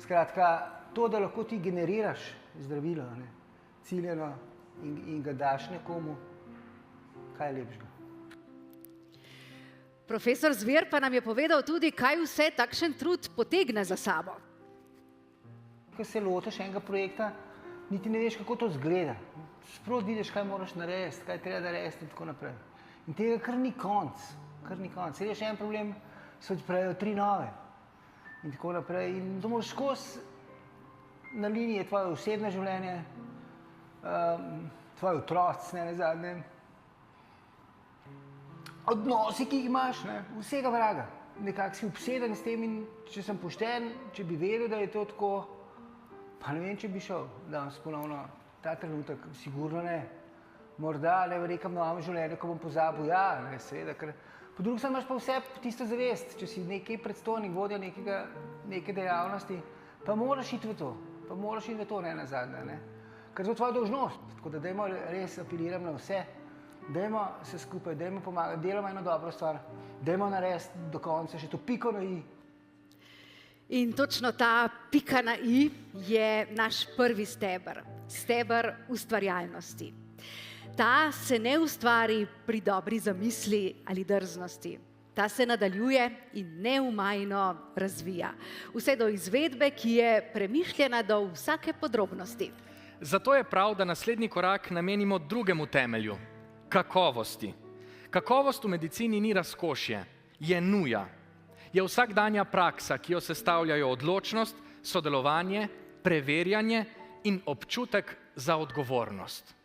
S11: Skratka, to, da lahko ti generiraš zdravilo, ciljeno in ga daš nekomu, kaj je lepšega.
S1: Profesor Zver pa nam je povedal tudi, kaj vse takšen trud potegne za sabo.
S11: Ko se lotiš enega projekta, niti ne veš, kako to izgleda. Sprot vidiš, kaj moraš narediti, kaj treba narediti in tako naprej. In tega kar ni konc, kar ni konc. Saj je še en problem, se odprejo 3 nove in tako naprej. In to moraš skozi na liniji je tvoje osebno življenje, tvoje otroci, ne nazadnje, odnosi, ki jih imaš, vsega vraga. Nekako si obseden s tem in če sem pošten, če bi vedel, da je to tako, pa ne vem, če bi šel danes ponovno ta trenutek, sigurno ne. Morda, ne v nekem novem življenju, ko bom pozabil, ja, seveda, ker po drugi strani imaš pa vse tisto zavest, če si nekaj predstojnik, vodja neke dejavnosti, pa moraš iti v to, ne nazadnje, ker je to tvoja dolžnost. Tako da dajmo res apeliram na vse, dajmo se skupaj, dajmo pomagati, delamo eno dobro stvar, dajmo narediti do konca še to piko na i.
S1: In točno ta pika na i je naš prvi steber, steber ustvarjalnosti. Ta se ne ustvari pri dobri zamisli ali drznosti. Ta se nadaljuje in neumajno razvija. Vse do izvedbe, ki je premišljena do vsake podrobnosti.
S9: Zato je prav, da naslednji korak namenimo drugemu temelju. Kakovosti. Kakovost v medicini ni razkošje, je nuja. Je vsakdanja praksa, ki jo sestavljajo odločnost, sodelovanje, preverjanje in občutek za odgovornost.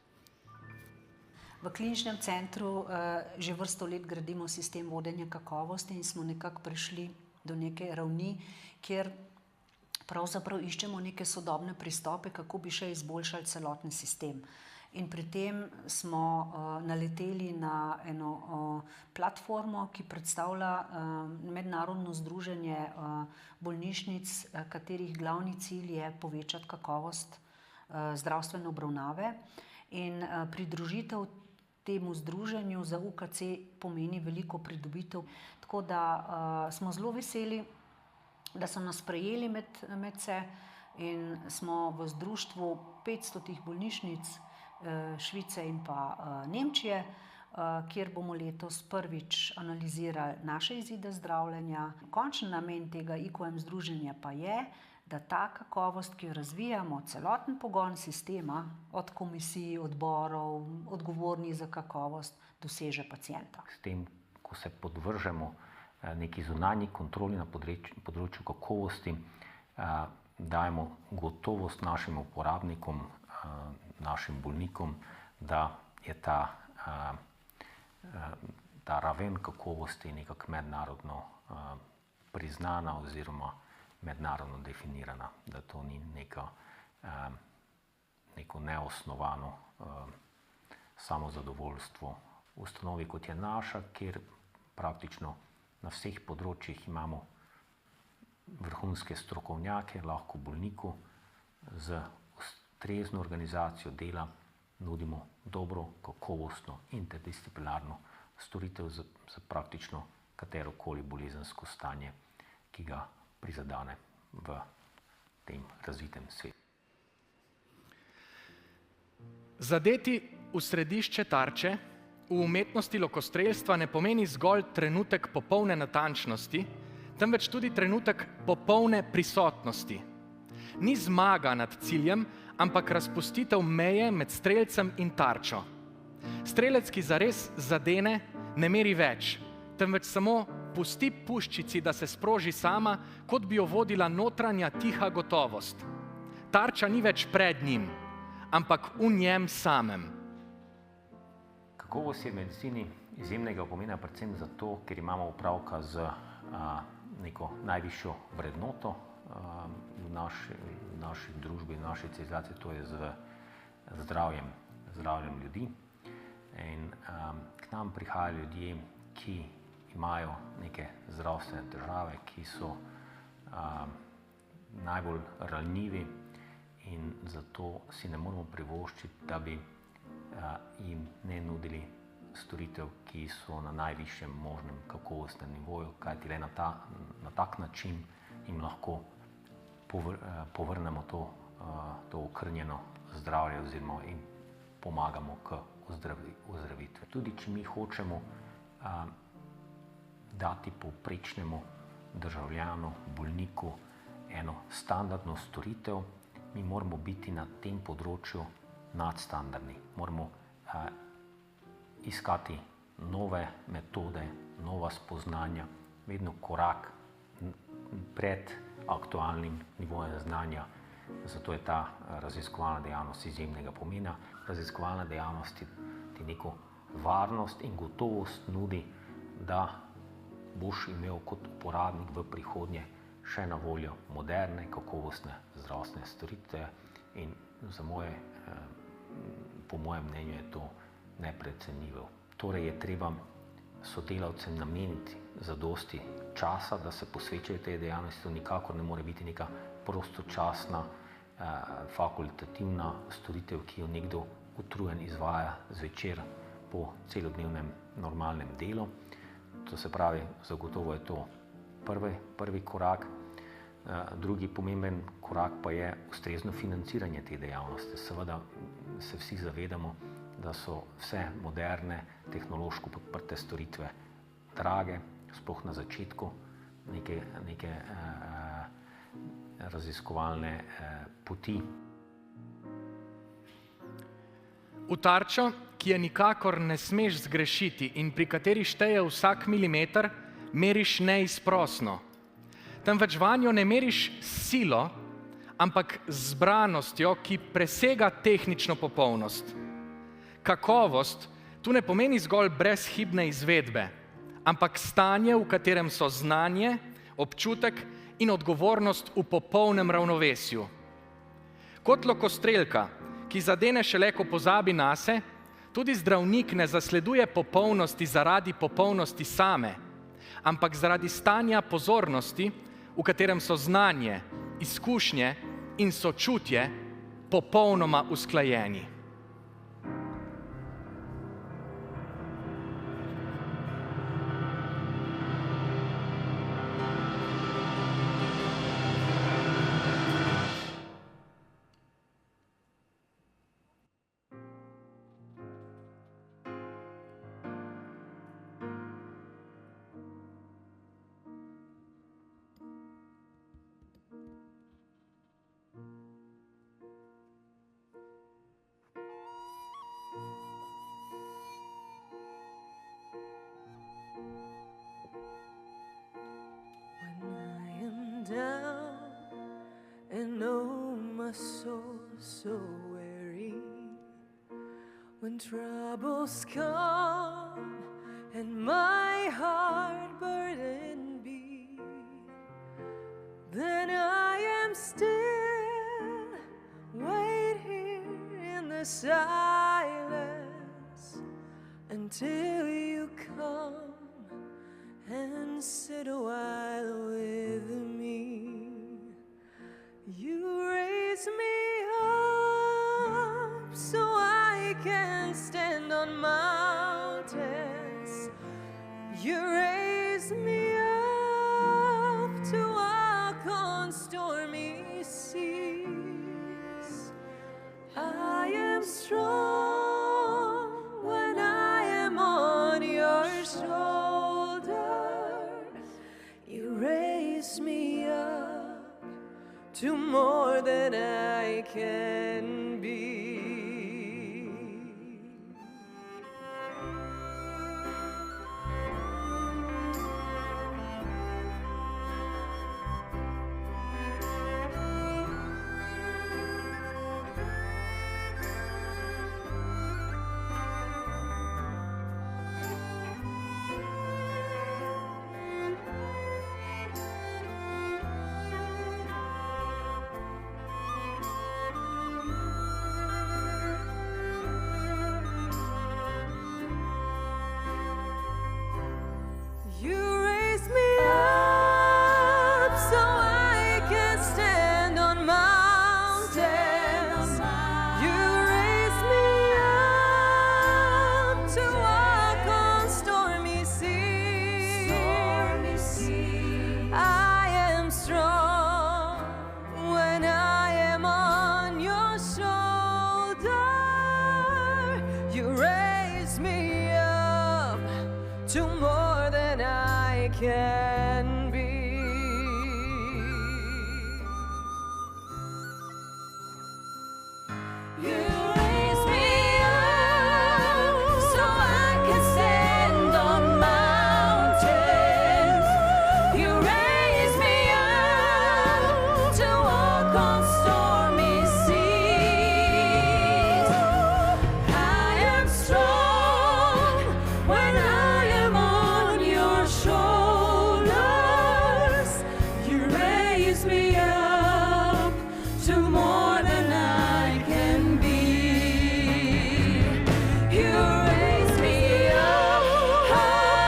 S12: V kliničnem centru že vrsto let gradimo sistem vodenja kakovosti in smo nekako prišli do neke ravni, kjer pravzaprav iščemo neke sodobne pristope, kako bi še izboljšali celotni sistem. In pri tem smo naleteli na eno platformo, ki predstavlja mednarodno združenje bolnišnic, katerih glavni cilj je povečati kakovost zdravstvene obravnave. In pridružitev temu združenju za UKC pomeni veliko pridobitev. Tako da smo zelo veseli, da so nas sprejeli med se in smo v zdruštvu 500 bolnišnic Švice in pa Nemčije, kjer bomo letos prvič analizirali naše izide zdravljenja. Končni namen tega IQM združenja pa je, da ta kakovost, ki jo razvijamo, celoten pogon sistema, od komisij, odborov, odgovornih za kakovost, doseže pacienta.
S13: S tem, ko se podvržemo neki zunanji kontroli na področju kakovosti, dajemo gotovost našim uporabnikom, našim bolnikom, da je ta raven kakovosti nekako mednarodno priznana oziroma mednarodno definirana, da to ni neko neosnovano samozadovoljstvo. V ustanovi, kot je naša, kjer praktično na vseh področjih imamo vrhunske strokovnjake, lahko bolniku z ustrezno organizacijo dela nudimo dobro, kakovostno, interdisciplinarno storitev za praktično katerokoli bolezensko stanje, ki ga prizadene v tem razvitem svetu.
S9: Zadeti v središče tarče v umetnosti lokostrelstva ne pomeni zgolj trenutek popolne natančnosti, temveč tudi trenutek popolne prisotnosti. Ni zmaga nad ciljem, ampak razpustitev meje med strelcem in tarčo. Strelec, ki zares zadene, ne meri več, temveč samo pusti puščici, da se sproži sama, kot bi jo vodila notranja tiha gotovost. Tarča ni več pred njim, ampak v njem samem.
S13: Kakovost je v medicini izjemnega pomena predvsem zato, ker imamo opravka z neko najvišjo vrednoto v naši družbi, v naši civilizaciji, to je z zdravjem ljudi. In k nam prihajajo ljudje, ki imajo neke zdravstvene težave, ki so najbolj ranljivi in zato si ne moremo privoščiti, da bi jim ne nudili storitev, ki so na najvišjem možnem kakovostnem nivoju, kajti le na tak način jim lahko povrnemo to okrnjeno zdravje oziroma jim pomagamo k ozdravitvi. Tudi če mi hočemo dati povprečnemu državljanu, bolniku eno standardno storitev, mi moramo biti na tem področju nadstandardni. Moramo iskati nove metode, nova spoznanja, vedno korak pred aktualnim nivojem znanja. Zato je ta raziskovalna dejavnost izjemnega pomena. Raziskovalna dejavnost ti neko varnost in gotovost nudi, da boš imel kot uporabnik v prihodnje še na voljo moderne, kakovostne zdravstvene storitve in po mojem mnenju je to neprecenljivo. Torej je treba sodelavcem nameniti zadosti časa, da se posvečajo tej dejavnosti. To nikakor ne more biti neka prostočasna, fakultativna storitev, ki jo nekdo utrujen izvaja zvečer po celodnevnem normalnem delu. To se pravi, zagotovo je to prvi korak. Drugi pomemben korak pa je ustrezno financiranje te dejavnosti. Seveda se vsi zavedamo, da so vse moderne, tehnološko podprte storitve drage, sploh na začetku neke raziskovalne poti.
S9: V tarčo, ki je nikakor ne smeš zgrešiti in pri kateri šteje vsak milimeter, meriš neizprosno. Temveč vanjo ne meriš s silo, ampak z zbranostjo, ki presega tehnično popolnost. Kakovost tu ne pomeni zgolj brezhibne izvedbe, ampak stanje, v katerem so znanje, občutek in odgovornost v popolnem ravnovesju. Kot lokostrelka, ki zadene šele, ko pozabi nase, tudi zdravnik ne zasleduje popolnosti zaradi popolnosti same, ampak zaradi stanja pozornosti, v katerem so znanje, izkušnje in sočutje popolnoma usklajeni.
S8: Down and oh my soul so weary, when troubles come and my heart burdened be, then the silence until you come and sit a while with me. You raise me up so I can stand on mountains. You raise me up to walk on stormy seas. I am strong when I am on your shoulders. You raise me up to more than I can be. Can be. You raise me up so I can stand on mountains. You raise me up to walk on stormy seas. I am strong when I am on your shore. Me up to more than I can be. You raise me up high so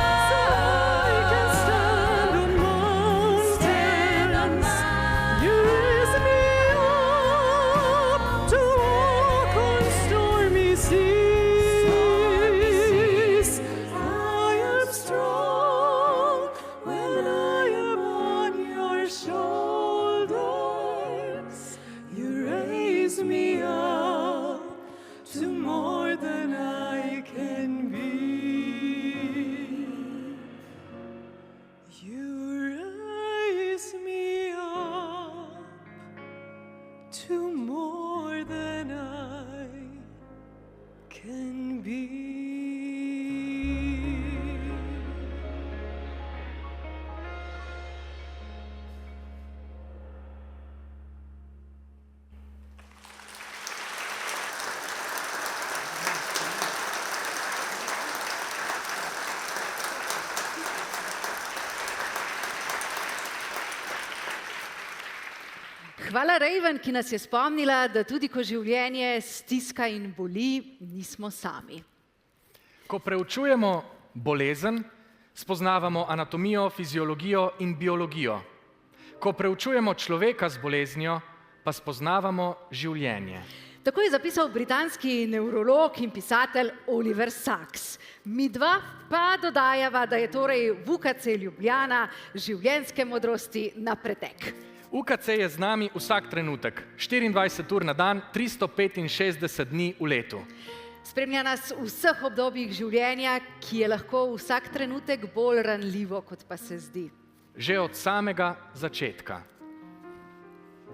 S8: I can stand on mountains. You raise me up to walk on stormy seas. I am strong when I am on your shoulders. You raise me up to more than I can be. You raise me up to more than I can be.
S1: Hvala Raven, ki nas je spomnila, da tudi ko življenje stiska in boli, nismo sami.
S9: Ko preučujemo bolezen, spoznavamo anatomijo, fiziologijo in biologijo. Ko preučujemo človeka z boleznijo, pa spoznavamo življenje.
S1: Tako je zapisal britanski nevrolog in pisatelj Oliver Sacks. Midva pa dodajava, da je torej v UKC Ljubljana življenjske modrosti na pretek.
S9: UKC je z nami vsak trenutek, 24 ur na dan, 365 dni v letu.
S1: Spremlja nas v vseh obdobjih življenja, ki je lahko vsak trenutek bolj ranljivo, kot pa se zdi.
S9: Že od samega začetka.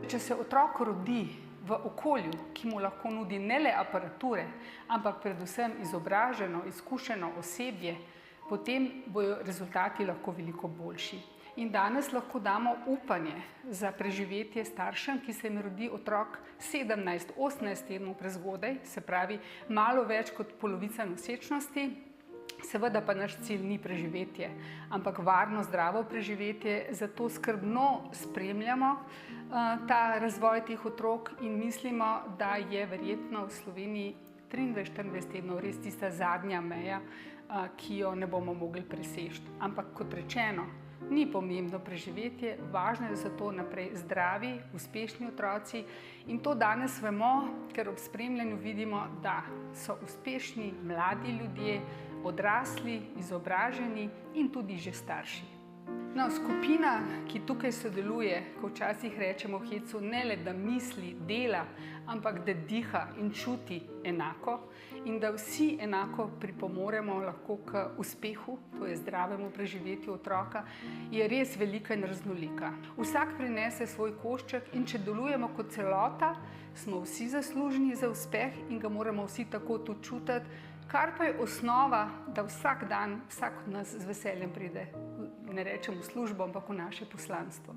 S14: Če se otrok rodi v okolju, ki mu lahko nudi ne le aparature, ampak predvsem izobraženo, izkušeno osebje, potem bodo rezultati lahko veliko boljši. In danes lahko damo upanje za preživetje staršem, ki se jim rodi otrok 17-18 tednov prezgodaj, se pravi malo več kot polovica nosečnosti, Seveda pa naš cilj ni preživetje, ampak varno, zdravo preživetje, zato skrbno spremljamo ta razvoj teh otrok in mislimo, da je verjetno v Sloveniji 23-24 tednov res tista zadnja meja, ki jo ne bomo mogli preseči. Ampak kot rečeno, ni pomembno preživetje, važno je, da so to naprej zdravi, uspešni otroci in to danes vemo, ker ob spremljanju vidimo, da so uspešni mladi ljudje, odrasli, izobraženi in tudi že starši. No, skupina, ki tukaj sodeluje, ko včasih rečemo v hecu, ne le da misli, dela, ampak da diha in čuti enako in da vsi enako pripomoremo lahko k uspehu, to je zdravemu preživetju otroka, je res velika in raznolika. Vsak prinese svoj košček in če delujemo kot celota, smo vsi zaslužni za uspeh in ga moramo vsi tako tudi čutiti, kar pa je osnova, da vsak dan vsak od nas z veseljem pride, ne rečem v službo, ampak v naše poslanstvo.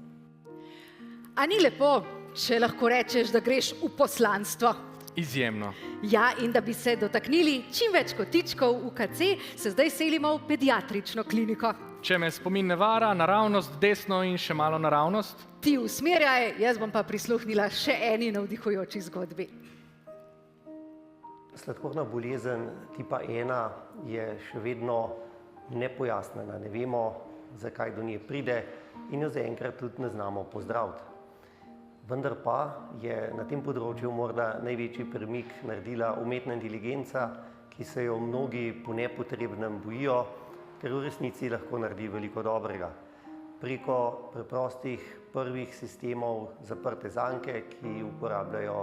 S1: A ni lepo, če lahko rečeš, da greš v poslanstvo?
S9: Izjemno.
S1: Ja, in da bi se dotaknili čim več kotičkov UKC, se zdaj selimo v pediatrično kliniko.
S9: Če me spomin ne vara, naravnost, desno in še malo naravnost.
S1: Ti usmerjaj, jaz bom pa prisluhnila še eni navdihujoči zgodbi.
S15: Sladkorna bolezen tipa 1 je še vedno nepojasnjena. Ne vemo, zakaj do nje pride in jo zaenkrat tudi ne znamo pozdraviti. Vendar pa je na tem področju morda največji premik naredila umetna inteligenca, ki se jo mnogi po nepotrebnem bojijo, ker v resnici lahko naredi veliko dobrega. Preko preprostih prvih sistemov zaprte zanke, ki uporabljajo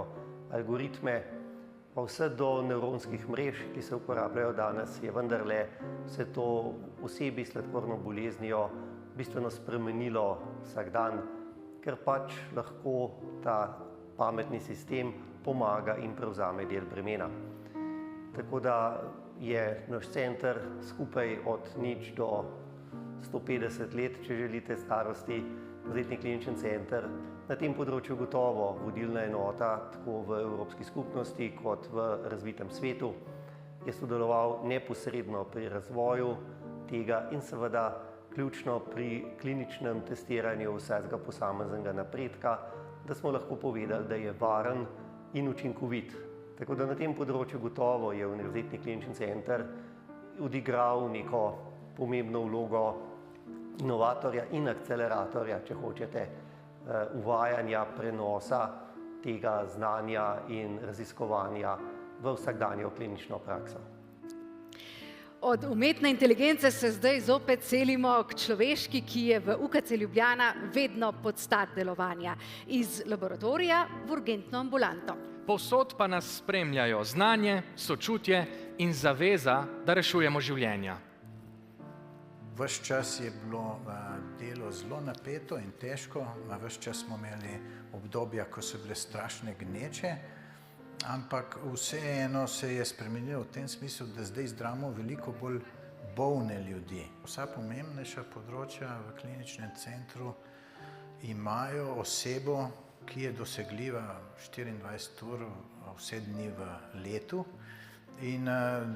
S15: algoritme, pa vse do nevronskih mrež, ki se uporabljajo danes, je vendarle vse to osebi s sladkorno boleznijo bistveno spremenilo vsak dan, ker pač lahko ta pametni sistem pomaga in prevzame del bremena. Tako da je naš center skupaj od 0 do 150 let, če želite, starosti, Univerzitetni klinični center, na tem področju gotovo vodilna enota, tako v Evropski skupnosti kot v razvitem svetu, je sodeloval neposredno pri razvoju tega in seveda ključno pri kliničnem testiranju vsega posameznega napredka, da smo lahko povedali, da je varen in učinkovit. Tako da na tem področju gotovo je Univerzitetni klinični center odigral neko pomembno vlogo inovatorja in akceleratorja, če hočete, uvajanja, prenosa tega znanja in raziskovanja v vsakdanjo klinično prakso.
S1: Od umetne inteligence se zdaj zopet selimo k človeški, ki je v UKC Ljubljana vedno podstat delovanja. Iz laboratorija v urgentno ambulanto.
S9: Povsod pa nas spremljajo znanje, sočutje in zaveza, da rešujemo življenja.
S16: Ves čas je bilo delo zelo napeto in težko, ves čas smo imeli obdobja, ko so bile strašne gneče, ampak vseeno se je spremenilo v tem smislu, da zdaj zdravimo veliko bolj bolne ljudi. Vsa pomembnejša področja v kliničnem centru imajo osebo, ki je dosegljiva 24 ur, 7 dni v letu. In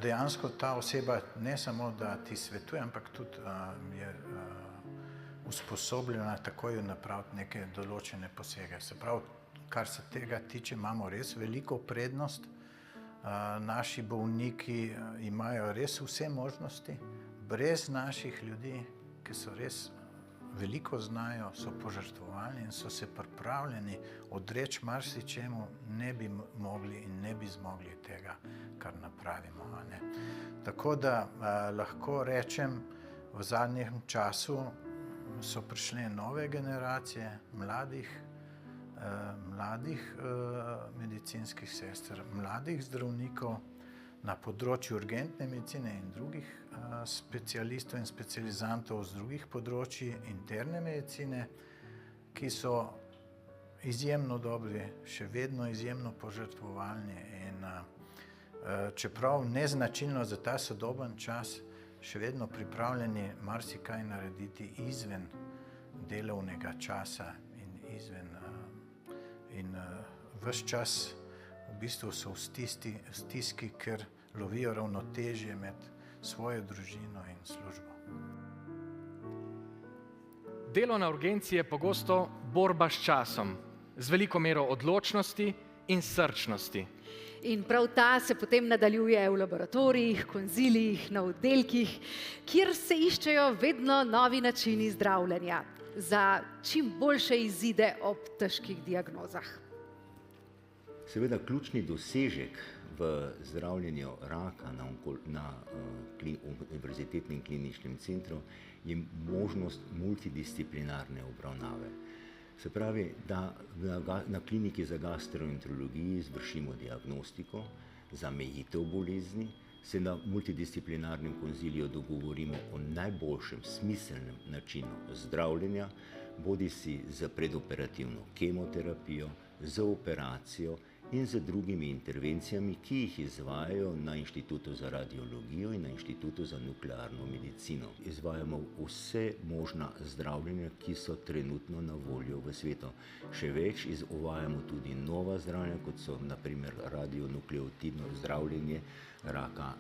S16: dejansko ta oseba ne samo, da ti svetuje, ampak tudi je usposobljena takoj napraviti neke določene posege. Se pravi, kar se tega tiče, imamo res veliko prednost. Naši bolniki imajo res vse možnosti. Brez naših ljudi, ki so res veliko znajo, so požrtvovalni in so se pripravljeni odreči marsičemu, ne bi mogli in ne bi zmogli tega, kar napravimo. Tako da lahko rečem, v zadnjem času so prišle nove generacije mladih medicinskih sester, mladih zdravnikov na področju urgentne medicine in drugih specialistov in specializantov z drugih področji interne medicine, ki so izjemno dobri, še vedno izjemno požrtvovalni in čeprav neznačilno za ta sodoben čas, še vedno pripravljeni marsikaj narediti izven delovnega časa in izven in ves čas v bistvu so v stiski, ker lovijo ravnotežje med svojo družino in službo.
S9: Delo na urgenci je pogosto borba s časom, z veliko mero odločnosti in srčnosti.
S1: In prav ta se potem nadaljuje v laboratorijih, konzilijih, na oddelkih, kjer se iščejo vedno novi načini zdravljenja za čim boljše izide ob težkih diagnozah.
S17: Seveda ključni dosežek v zdravljenju raka na Univerzitetnem kliničnem centru je možnost multidisciplinarne obravnave. Se pravi, da na kliniki za gastroenterologijo izvršimo diagnostiko, zamejitev bolezni, se na multidisciplinarnem konziliju dogovorimo o najboljšem smiselnem načinu zdravljenja, bodisi za predoperativno kemoterapijo, za operacijo in z drugimi intervencijami, ki jih izvajajo na Inštitutu za radiologijo in na Inštitutu za nuklearno medicino. Izvajamo vse možna zdravljenja, ki so trenutno na voljo v svetu. Še več, uvajamo tudi nova zdravljenja, kot so naprimer radionukleotidno zdravljenje raka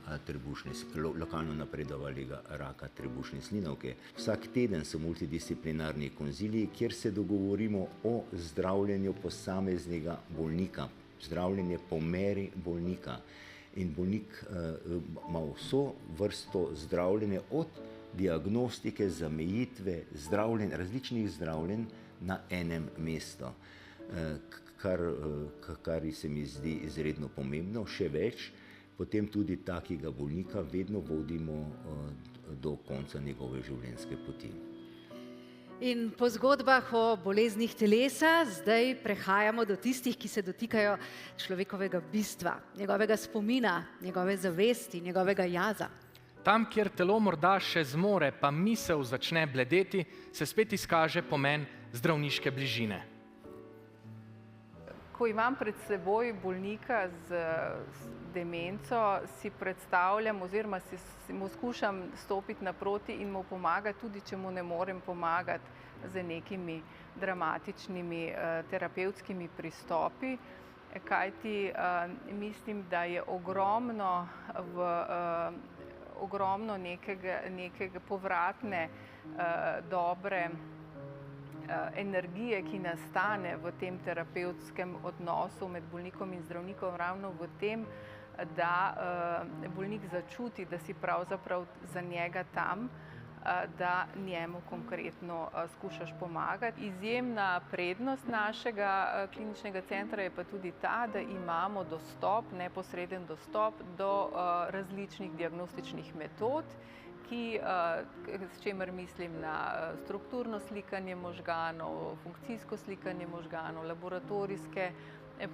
S17: lokalno napredovalnega raka trebušne slinavke. Vsak teden so multidisciplinarni konziliji, kjer se dogovorimo o zdravljenju posameznega bolnika. Zdravljenje po meri bolnika. In bolnik ima vso vrsto zdravljenja od diagnostike, zamejitve, različnih zdravljenj na enem mestu, kar se mi zdi izredno pomembno. Še več, potem tudi takega bolnika vedno vodimo do konca njegove življenjske poti.
S1: In po zgodbah o boleznih telesa zdaj prehajamo do tistih, ki se dotikajo človekovega bistva, njegovega spomina, njegove zavesti, njegovega jaza.
S9: Tam, kjer telo morda še zmore, pa misel začne bledeti, se spet izkaže pomen zdravniške bližine.
S14: Ko imam pred seboj bolnika z demenco, si predstavljam oziroma mu skušam stopiti naproti in mu pomagati, tudi če mu ne morem pomagati z nekimi dramatičnimi terapevtskimi pristopi, kajti mislim, da je ogromno nekega povratne dobre energije, ki nastane v tem terapevtskem odnosu med bolnikom in zdravnikom, ravno v tem, da bolnik začuti, da si pravzaprav za njega tam, da njemu konkretno skušaš pomagati. Izjemna prednost našega kliničnega centra je pa tudi ta, da imamo dostop, neposreden dostop do različnih diagnostičnih metod, s čimer mislim na strukturno slikanje možganov, funkcijsko slikanje možganov, laboratorijske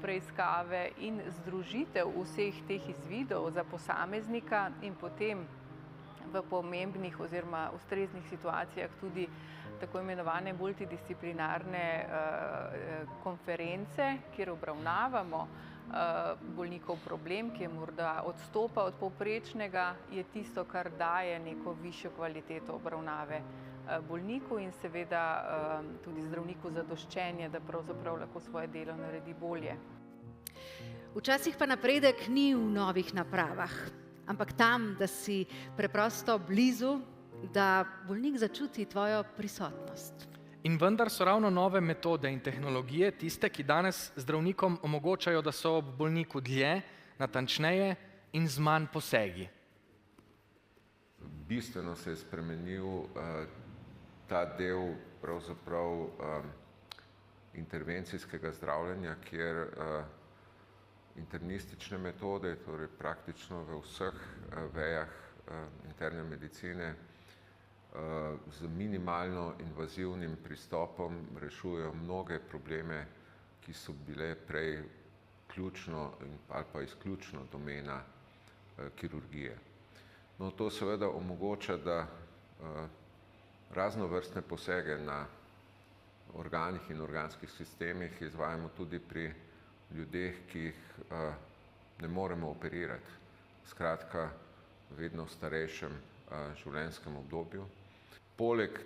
S14: preiskave in združitev vseh teh izvidov za posameznika in potem v pomembnih oziroma ustreznih situacijah tudi tako imenovane multidisciplinarne konference, kjer obravnavamo bolnikov problem, ki je morda odstopa od povprečnega, je tisto, kar daje neko višjo kvaliteto obravnave bolniku in seveda tudi zdravniku zadoščenje, da pravzaprav lahko svoje delo naredi bolje.
S1: Včasih pa napredek ni v novih napravah, ampak tam, da si preprosto blizu, da bolnik začuti tvojo prisotnost.
S9: In vendar so ravno nove metode in tehnologije tiste, ki danes zdravnikom omogočajo, da so ob bolniku dlje, natančneje in z manj posegi.
S18: Bistveno se je spremenil ta del pravzaprav intervencijskega zdravljenja, kjer internistične metode, torej praktično v vseh vejah interne medicine, z minimalno invazivnim pristopom rešujejo mnoge probleme, ki so bile prej ključno ali pa izključno domena kirurgije. No, to seveda omogoča, da raznovrstne posege na organih in organskih sistemih izvajamo tudi pri ljudeh, ki jih ne moremo operirati. Skratka, vedno v starejšem življenjskem obdobju. Poleg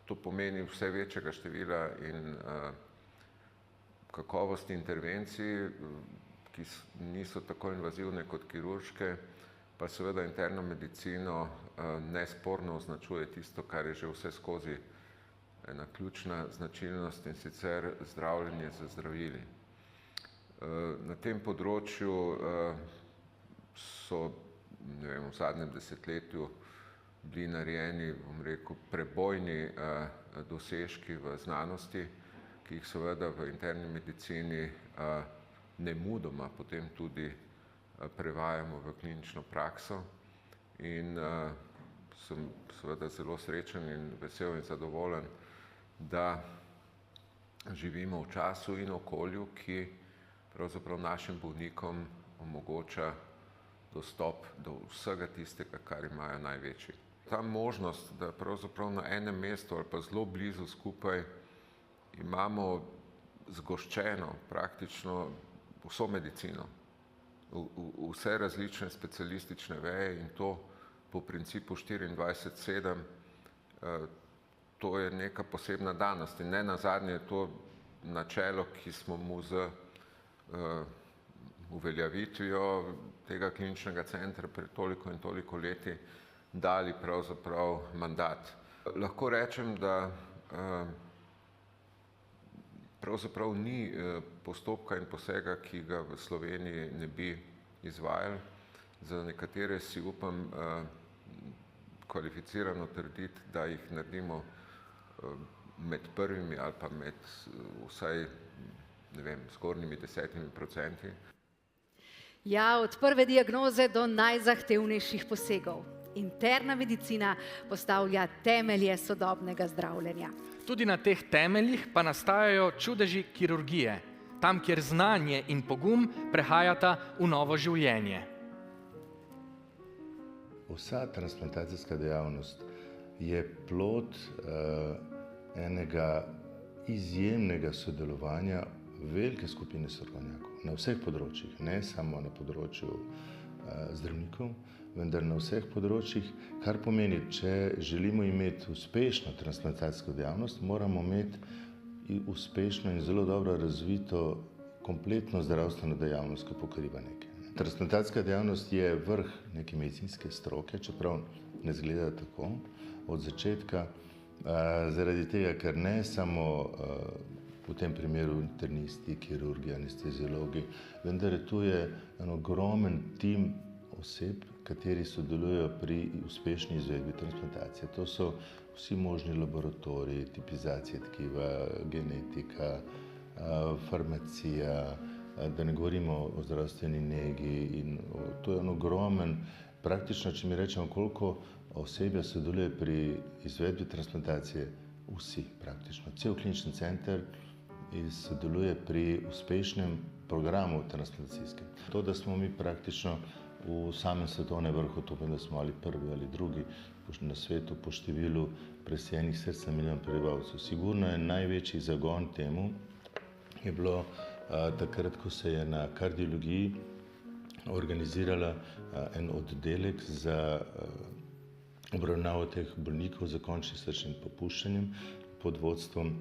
S18: to pomeni vse večjega števila in kakovosti intervencij, ki niso tako invazivne kot kirurške, pa seveda interno medicino nesporno označuje tisto, kar je že vse skozi ena ključna značilnost, in sicer zdravljenje z zdravili. Na tem področju so v zadnjem desetletju bili narejeni, bom rekel, prebojni dosežki v znanosti, ki jih seveda v interni medicini nemudoma potem tudi prevajamo v klinično prakso, in sem seveda zelo srečen in vesel in zadovoljen, da živimo v času in okolju, ki pravzaprav našim bolnikom omogoča dostop do vsega tistega, kar imajo največji. Ta možnost, da pravzaprav na enem mestu ali pa zelo blizu skupaj imamo zgoščeno praktično vso medicino, vse različne specialistične veje, in to po principu 24/7, to je neka posebna danost. In ne nazadnje je to načelo, ki smo mu z uveljavitvijo tega kliničnega centra pred toliko in toliko leti dali pravzaprav mandat. Lahko rečem, da pravzaprav ni postopka in posega, ki ga v Sloveniji ne bi izvajali. Za nekatere si upam kvalificirano trditi, da jih naredimo med prvimi ali pa med vsaj, ne vem, zgornjimi 10%.
S1: Ja, od prve diagnoze do najzahtevnejših posegov. Interna medicina postavlja temelje sodobnega zdravljenja.
S9: Tudi na teh temeljih pa nastajajo čudeži kirurgije, tam, kjer znanje in pogum prehajata v novo življenje.
S19: Vsa transplantacijska dejavnost je plod enega izjemnega sodelovanja velike skupine strokovnjakov na vseh področjih, ne samo na področju zdravnikov, vendar na vseh področjih, kar pomeni, če želimo imeti uspešno transplantacijsko dejavnost, moramo imeti uspešno in zelo dobro razvito kompletno zdravstveno dejavnost, ki pokriva nekaj. Transplantacijska dejavnost je vrh neke medicinske stroke, čeprav ne izgleda tako od začetka, zaradi tega, ker ne samo v tem primeru internisti, kirurgi, anesteziologi, vendar tu je en ogromen tim oseb, kateri sodelujejo pri uspešni izvedbi transplantacije. To so vsi možni laboratoriji, tipizacije tkiva, genetika, farmacija, da ne govorimo o zdravstveni negi, in to je en ogromen, praktično, če mi rečemo, koliko osebja sodeluje pri izvedbi transplantacije, vsi praktično. Cel klinični center sodeluje pri uspešnem programu transplantacijskem. To, da smo mi praktično v samem svetovnem vrhu, to pomeni, da smo ali prvi ali drugi na svetu po številu presejenih src na milijon prebivalcev. Sigurno je največji zagon temu je bilo takrat, ko se je na kardiologiji organizirala en oddelek za obravnavo teh bolnikov z končnim srčnim popuščanjem pod vodstvom,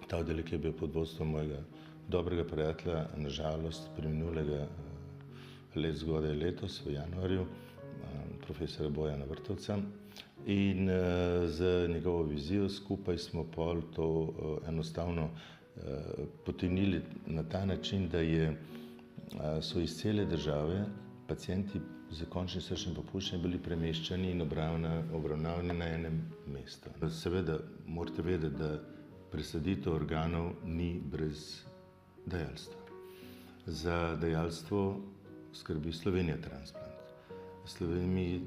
S19: ta oddelek je bil pod vodstvom mojega dobrega prijatelja, nažalost preminulega zgodaj letos v januarju, profesora Bojana Vrtovca, in z njegovo vizijo skupaj smo pol to enostavno potegnili na ta način, da so iz cele države pacienti z končnim srčnim popuščanjem bili premeščani in obravnavani na enem mestu. Seveda morate vedeti, da presaditev organov ni brez dajalstva. Za dajalstvo skrbi Slovenija Transplant. Sloveniji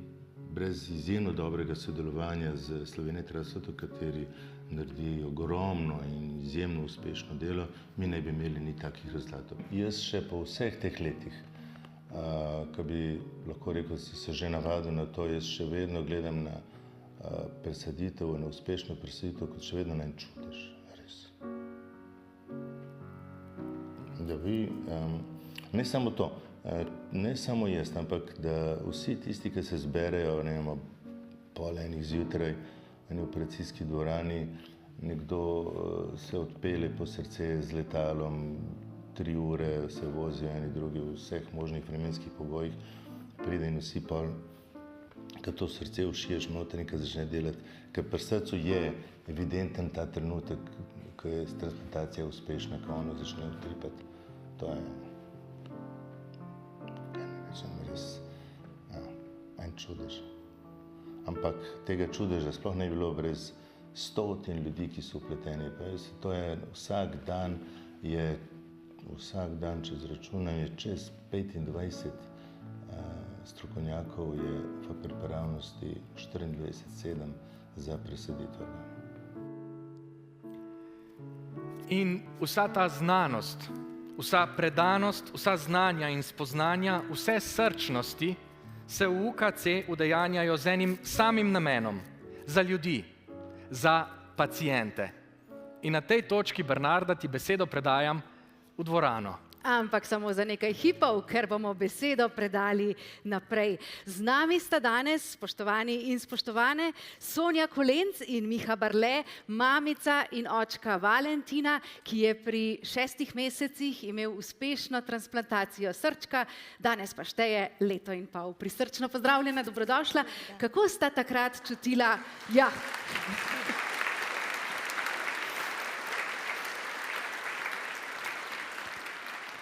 S19: brez izjemno dobrega sodelovanja z Slovenija Transplant, v kateri naredi ogromno in izjemno uspešno delo, mi ne bi imeli ni takih rezultatov. Jaz še po vseh teh letih, ko bi lahko rekel, da se že navadil na to, jaz še vedno gledam na presaditev, na uspešno presaditev, kot še vedno na en čudež, res. Da vi, ne samo to, ne samo jaz, ampak da vsi tisti, ki se zberejo, ne vem, pol enih zjutraj v eni operacijski dvorani, nekdo se odpelje po srce z letalom, 3 ure se vozijo eni drugi v vseh možnih vremenskih pogojih, pride in vsi pol, ko to srce všiješ noter in ko začne delati, ker pri srcu je evidenten ta trenutek, ko je transplantacija uspešna, ko ono začne utripati. To je, kaj ne rečem, res en čudež. Ampak tega čudeža sploh ne bi bilo brez stotin ljudi, ki so vpleteni. To je vsak dan, če izračunam, je čez 25 strokovnjakov je v pripravnosti 24/7 za presaditev.
S9: In vsa ta znanost, vsa predanost, vsa znanja in spoznanja, vse srčnosti se v UKC udejanjajo z enim samim namenom, za ljudi, za paciente. In na tej točki, Bernarda, ti besedo predajam v dvorano.
S1: Ampak samo za nekaj hipov, ker bomo besedo predali naprej. Z nami sta danes, spoštovani in spoštovane, Sonja Kolenc in Miha Barle, mamica in očka Valentina, ki je pri 6 mesecih imel uspešno transplantacijo srčka, danes pa šteje 1,5 leta. Prisrčno pozdravljena, dobrodošla. Kako sta takrat čutila? Ja.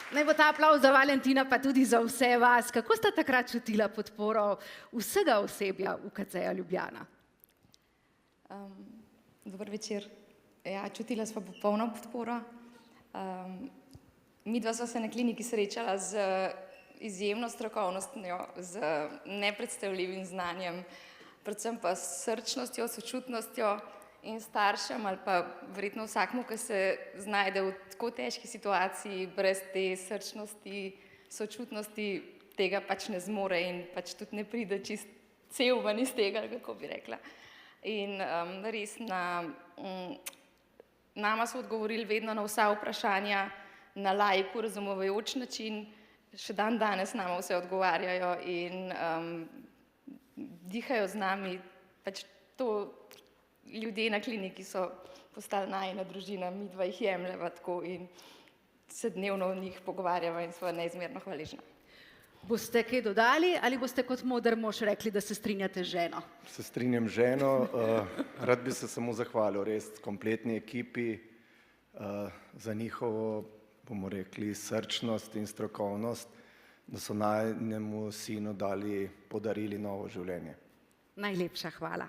S1: Naj bo ta aplavz za Valentina, pa tudi za vse vas. Kako sta takrat čutila podporo vsega osebja UKC-ja Ljubljana?
S20: Dober večer. Ja, čutila sva popolno podporo. Midva sva se na kliniki srečala z izjemno strokovnostjo, z nepredstavljivim znanjem, predvsem pa s srčnostjo, sočutnostjo in staršem ali pa verjetno vsakmu, ki se znajde v tako težki situaciji, brez te srčnosti, sočutnosti, tega pač ne zmore in pač tudi ne pride čist cel ven iz tega, kako bi rekla. In res nama so odgovorili vedno na vsa vprašanja na laiku razumevajoč način, še dan danes nama vse odgovarjajo in dihajo z nami, pač to ljudje na kliniki so postali najina družina, midva jih jemljeva tako in se dnevno o njih pogovarjava in sva neizmerno hvaležna.
S1: Boste kaj dodali ali boste kot moder mož rekli, da se strinjate z ženo?
S21: Se strinjam z ženo, rad bi se samo zahvalil res kompletni ekipi za njihovo, bomo rekli, srčnost in strokovnost, da so najinemu sinu podarili novo življenje.
S1: Najlepša hvala.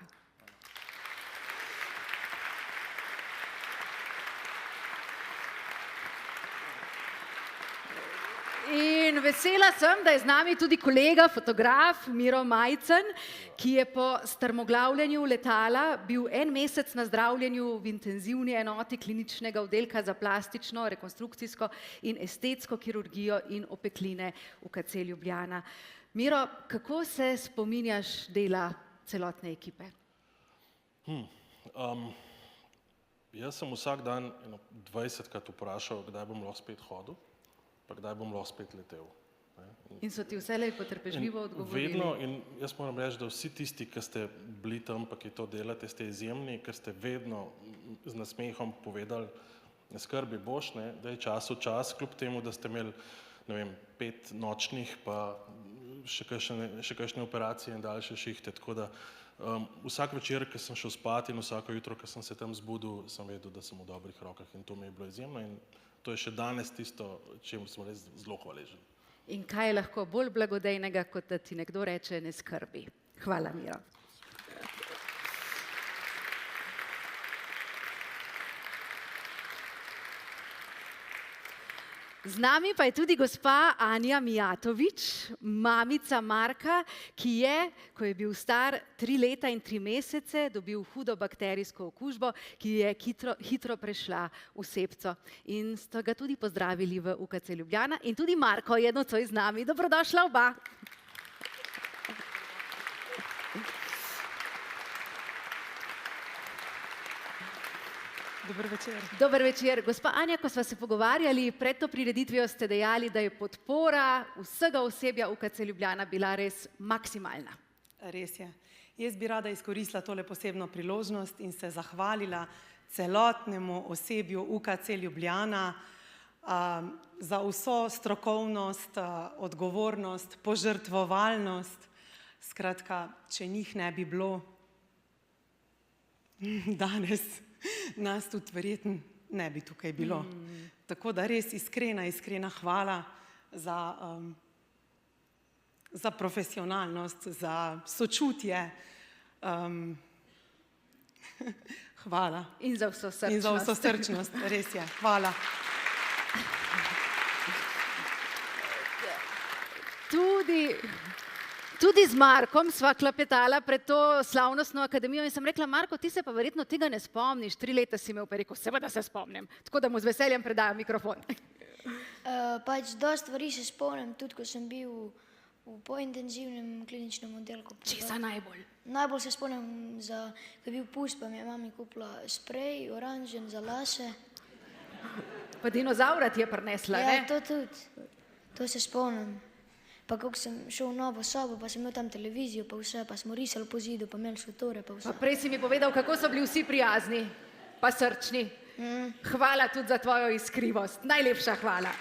S1: In vesela sem, da je z nami tudi kolega, fotograf Miro Majcen, ki je po strmoglavljanju letala bil 1 mesec na zdravljenju v intenzivni enoti kliničnega oddelka za plastično, rekonstrukcijsko in estetsko kirurgijo in opekline UKC Ljubljana. Miro, kako se spominjaš dela celotne ekipe?
S22: Jaz sem vsak dan 20krat vprašal, kdaj bom lahko spet hodil, pa kdaj bom lahko spet letel.
S1: In so ti vselej potrpežljivo odgovorili?
S22: Vedno, in jaz moram reči, da vsi tisti, ki ste bili tam, pa ki to delate, ste izjemni, ker ste vedno z nasmehom povedali, ne skrbi boš, da je čas v čas, kljub temu, da ste imeli, ne vem, 5 nočnih, pa še kakšne operacije in daljše šihte, tako da vsak večer, ko sem šel spat in vsako jutro, ko sem se tam zbudil, sem vedel, da sem v dobrih rokah in to mi je bilo izjemno in to je še danes tisto, čemu smo res zelo hvaležni.
S1: In kaj je lahko bolj blagodejnega, kot da ti nekdo reče, ne skrbi. Hvala, Miro. Z nami pa je tudi gospa Anja Mijatovič, mamica Marka, ki je, ko je bil star 3 leta in 3 mesece, dobil hudo bakterijsko okužbo, ki je hitro prešla v sepco. In ste ga tudi pozdravili v UKC Ljubljana. In tudi Marko je nocoj z nami. Dobrodošla oba.
S23: Dober večer.
S1: Dober večer. Gospa Anja, ko sva se pogovarjali, pred to prireditvijo ste dejali, da je podpora vsega osebja UKC Ljubljana bila res maksimalna.
S23: Res je. Jaz bi rada izkoristila tole posebno priložnost in se zahvalila celotnemu osebju UKC Ljubljana, za vso strokovnost, odgovornost, požrtvovalnost. Skratka, če njih ne bi bilo, danes nas tudi verjetno ne bi tukaj bilo. Tako da res iskrena hvala za profesionalnost, za sočutje. Hvala.
S1: In za vso srčnost.
S23: In za vso srčnost, res je. Hvala.
S1: Tudi z Markom sva klepetala pred to slavnostno akademijo in sem rekla, Marko, ti se pa verjetno tega ne spomniš, 3 leta si imel, pa rekel, seveda se spomnim. Tako da mu z veseljem predajam mikrofon.
S2: Pač dosti stvari se spomnim, tudi ko sem bil v pointenzivnem kliničnem oddelku.
S1: Česa najbolj?
S2: Najbolj se spomnim, ko je bil pust, pa mi je mami kupila sprej, oranžen za lase.
S1: Pa dinozaura ti je prinesla, ne?
S2: Ja, to tudi. To se spomnim. Pa kako sem šel v novo sobo, pa sem imel tam televizijo, pa vse, pa smo risali po zidu, pa imeli šotore, pa vse.
S1: Pa prej si mi povedal, kako so bili vsi prijazni, pa srčni. Hvala tudi za tvojo iskrivost. Najlepša hvala.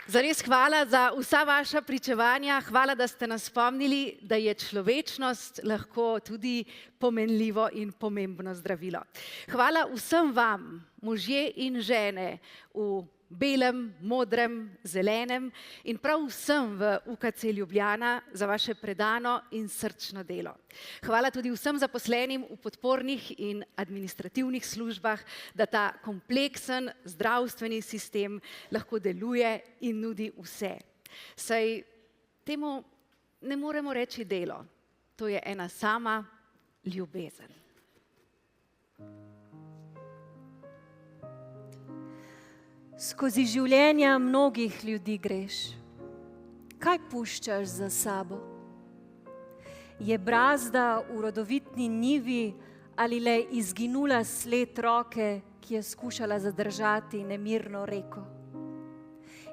S1: Zares hvala za vsa vaša pričevanja, hvala, da ste nas spomnili, da je človečnost lahko tudi pomenljivo in pomembno zdravilo. Hvala vsem vam, možje in žene v belem, modrem, zelenem in prav vsem v UKC Ljubljana za vaše predano in srčno delo. Hvala tudi vsem zaposlenim v podpornih in administrativnih službah, da ta kompleksen zdravstveni sistem lahko deluje in nudi vse. Saj temu ne moremo reči delo, to je ena sama ljubezen.
S7: Skozi življenja mnogih ljudi greš. Kaj puščaš za sabo? Je brazda v rodovitni njivi ali le izginula sled roke, ki je skušala zadržati nemirno reko?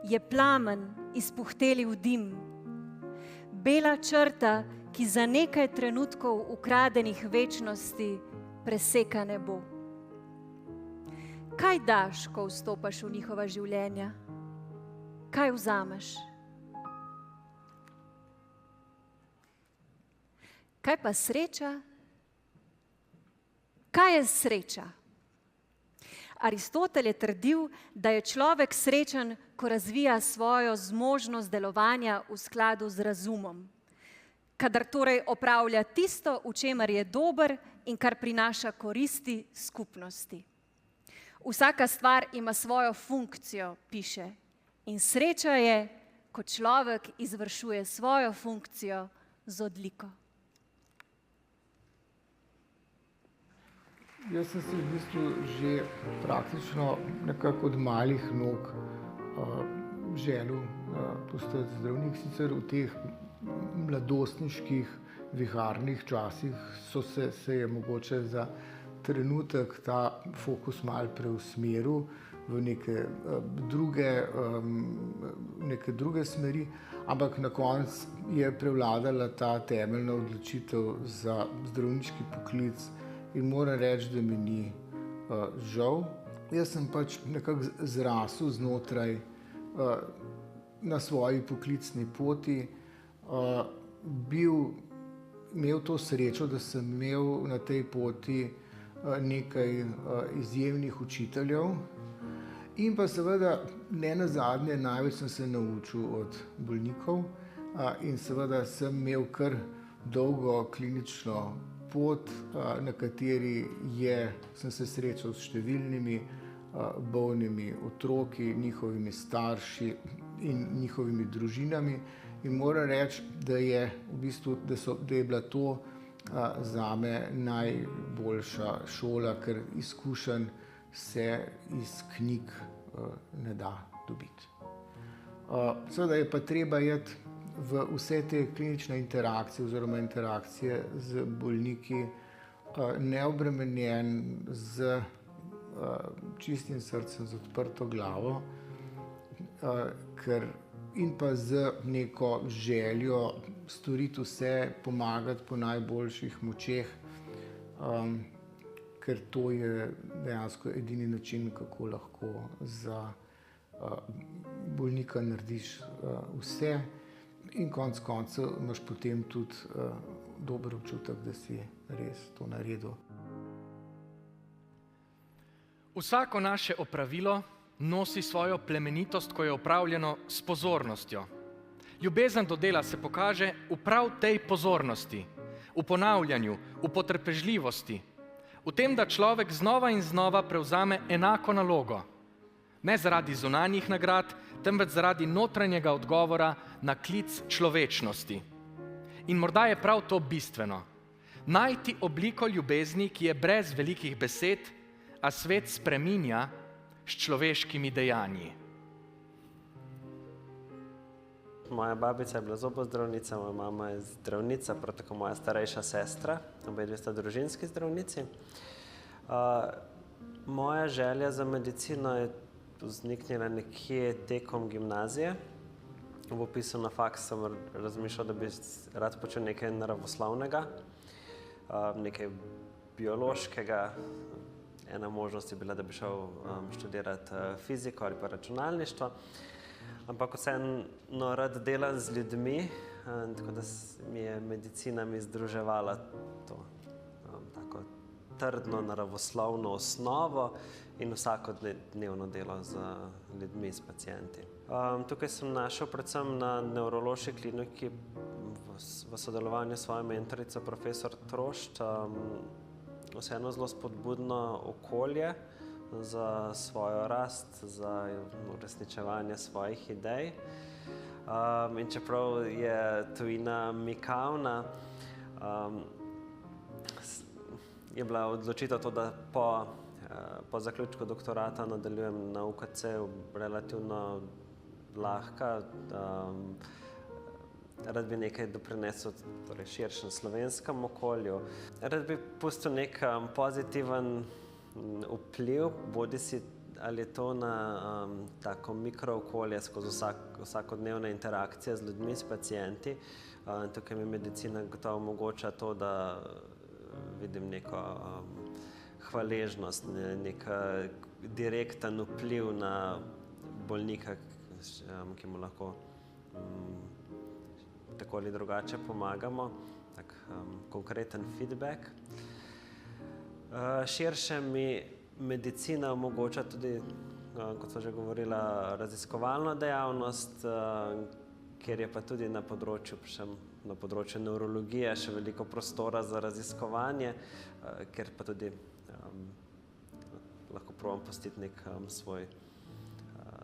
S7: Je plamen izpuhteli v dim, bela črta, ki za nekaj trenutkov ukradenih večnosti preseka nebo? Kaj daš, ko vstopaš v njihova življenja? Kaj vzameš? Kaj pa sreča? Kaj je sreča? Aristotel je trdil, da je človek srečen, ko razvija svojo zmožnost delovanja v skladu z razumom. Kadar torej opravlja tisto, v čemer je dober in kar prinaša koristi skupnosti. Vsaka stvar ima svojo funkcijo, piše, in sreča je, ko človek izvršuje svojo funkcijo z odliko.
S11: Jaz sem si v bistvu že praktično nekako od malih nog želel postati zdravnik. Sicer v teh mladostniških, viharnih časih se je mogoče za trenutek ta fokus malo preusmeril v neke druge smeri, ampak na koncu je prevladala ta temeljna odločitev za zdravniški poklic in moram reči, da mi ni žal. Jaz sem pač nekako zrasel znotraj na svoji poklicni poti, imel to srečo, da sem imel na tej poti nekaj izjemnih učiteljev in pa seveda ne nazadnje največ sem se naučil od bolnikov in seveda sem imel kar dolgo klinično pot, na kateri sem se srečal s številnimi bolnimi otroki, njihovimi starši in njihovimi družinami in moram reči, da je bila to zame najboljša šola, ker izkušenj se iz knjig ne da dobiti. Seveda je pa treba iti v vse te klinične interakcije oziroma interakcije z bolniki neobremenjen, z čistim srcem, z odprto glavo, in pa z neko željo storiti vse, pomagati po najboljših močeh. ker to je dejansko edini način, kako lahko za bolnika narediš vse in konec koncev imaš potem tudi dober občutek, da si res to naredil.
S9: Vsako naše opravilo nosi svojo plemenitost, ko je opravljeno s pozornostjo. Ljubezen do dela se pokaže v prav tej pozornosti, v ponavljanju, v potrpežljivosti, v tem, da človek znova in znova prevzame enako nalogo. Ne zaradi zunanjih nagrad, temveč zaradi notranjega odgovora na klic človečnosti. In morda je prav to bistveno. Najti obliko ljubezni, ki je brez velikih besed, a svet spreminja s človeškimi dejanji.
S3: Moja babica je bila zobozdravnica, moja mama je zdravnica, prav tako moja starejša sestra, obedve sta družinski zdravnici. Moja želja za medicino je vzniknila nekje tekom gimnazije. V opisu na faks sem razmišljal, da bi rad počel nekaj naravoslovnega, nekaj biološkega. Ena možnost je bila, da bi šel študirati fiziko ali pa računalništvo. Ampak vseeno rad delam z ljudmi, tako da mi je medicina združevala to tako trdno naravoslovno osnovo in vsakodnevno delo z ljudmi, s pacienti. Tukaj sem našel predvsem na nevrološki kliniki v sodelovanju s svojo mentorico, profesor Trošt, vseeno zelo spodbudno okolje za svojo rast, za uresničevanje svojih idej. In čeprav je tujina mikavna, je bila odločitev to, da po zaključku doktorata nadaljujem na UKC-u relativno lahka. Rad bi nekaj doprinesel širšem slovenskem okolju. Rad bi pustil nek pozitiven vpliv, bodisi ali je to na tako mikrookolje skozi vsakodnevne interakcije z ljudmi, s pacienti. Tukaj mi medicina gotovo omogoča to, da vidim neko hvaležnost, nek direkten vpliv na bolnika, ki mu lahko tako ali drugače pomagamo, tak konkreten feedback. Širše mi medicina omogoča tudi, kot so že govorila, raziskovalno dejavnost, kjer je pa tudi na področju nevrologije še veliko prostora za raziskovanje, kjer pa tudi lahko probam pustiti nek svoj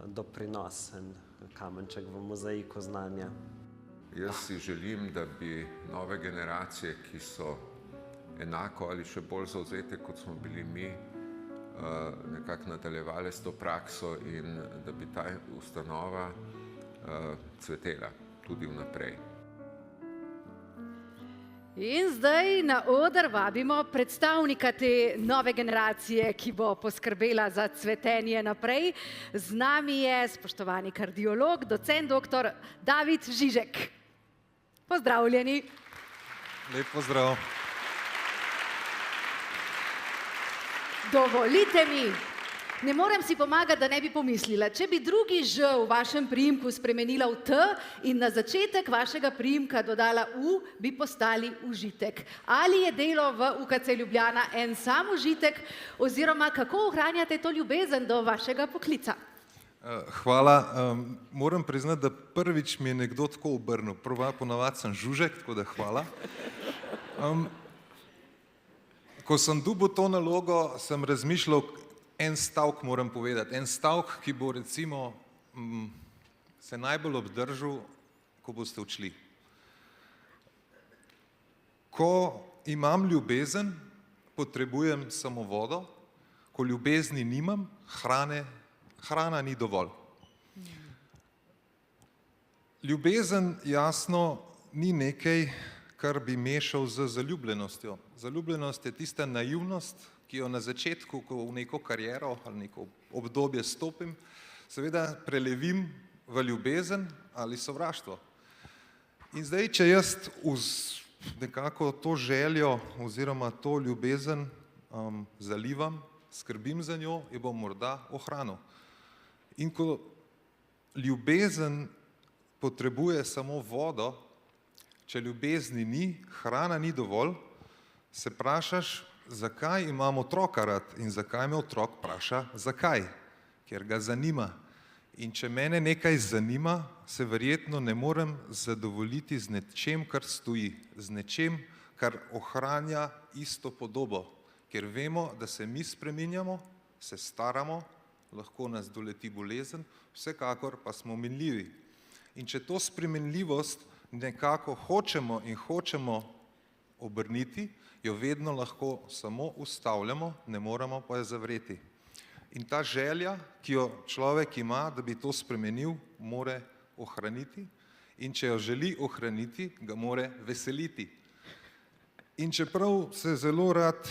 S3: doprinos, en kamenček v mozaiku znanja.
S18: Jaz si želim, da bi nove generacije, ki so enako ali še bolj zavzete, kot smo bili mi, nekako nadaljevale s to prakso in da bi ta ustanova cvetela tudi vnaprej.
S1: In zdaj na oder vabimo predstavnika te nove generacije, ki bo poskrbela za cvetenje naprej. Z nami je spoštovani kardiolog, docent dr. David Žižek. Pozdravljeni.
S4: Lep pozdrav.
S1: Dovolite mi, ne morem si pomagati, da ne bi pomislila. Če bi drugi Ž v vašem priimku spremenila v T in na začetek vašega priimka dodala U, bi postali užitek. Ali je delo v UKC Ljubljana en sam užitek, oziroma kako ohranjate to ljubezen do vašega poklica?
S4: Hvala. Moram priznati, da prvič mi je nekdo tako obrnil. Ponavadi sem Žužek, tako da hvala. Ko sem dobil to nalogo, sem razmišljal, en stavek moram povedati. En stavek, ki bo recimo se najbolj obdržal, ko boste odšli. Ko imam ljubezen, potrebujem samo vodo, ko ljubezni nimam, hrana ni dovolj. Ljubezen jasno ni nekaj, kar bi mešal z zaljubljenostjo. Zaljubljenost je tista naivnost, ki jo na začetku, ko v neko kariero ali neko obdobje stopim, seveda prelevim v ljubezen ali sovraštvo. In zdaj, če jaz nekako to željo oziroma to ljubezen zalivam, skrbim za njo, jo bom morda ohranil. In ko ljubezen potrebuje samo vodo, če ljubezni ni, hrana ni dovolj, se vprašaš, zakaj imam otroka rad in zakaj me otrok vpraša, zakaj? Ker ga zanima. In če mene nekaj zanima, se verjetno ne morem zadovoljiti z nečem, kar stoji, z nečem, kar ohranja isto podobo. Ker vemo, da se mi spreminjamo, se staramo, lahko nas doleti bolezen, vsekakor pa smo minljivi. In če to spremenljivost nekako hočemo obrniti, jo vedno lahko samo ustavljamo, ne moramo pa jo zavreti. In ta želja, ki jo človek ima, da bi to spremenil, more ohraniti. In če jo želi ohraniti, ga more veseliti. In čeprav se zelo rad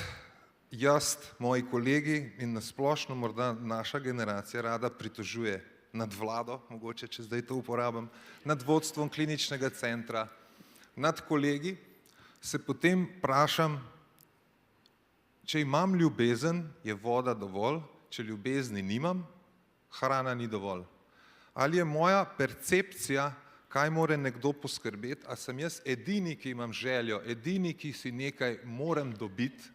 S4: jaz, moji kolegi in nasplošno morda naša generacija rada pritožuje nad vlado, mogoče če zdaj to uporabim, nad vodstvom kliničnega centra, nad kolegi, se potem vprašam, če imam ljubezen, je voda dovolj, če ljubezni nimam, hrana ni dovolj. Ali je moja percepcija, kaj more nekdo poskrbeti, a sem jaz edini, ki imam željo, edini, ki si nekaj moram dobiti,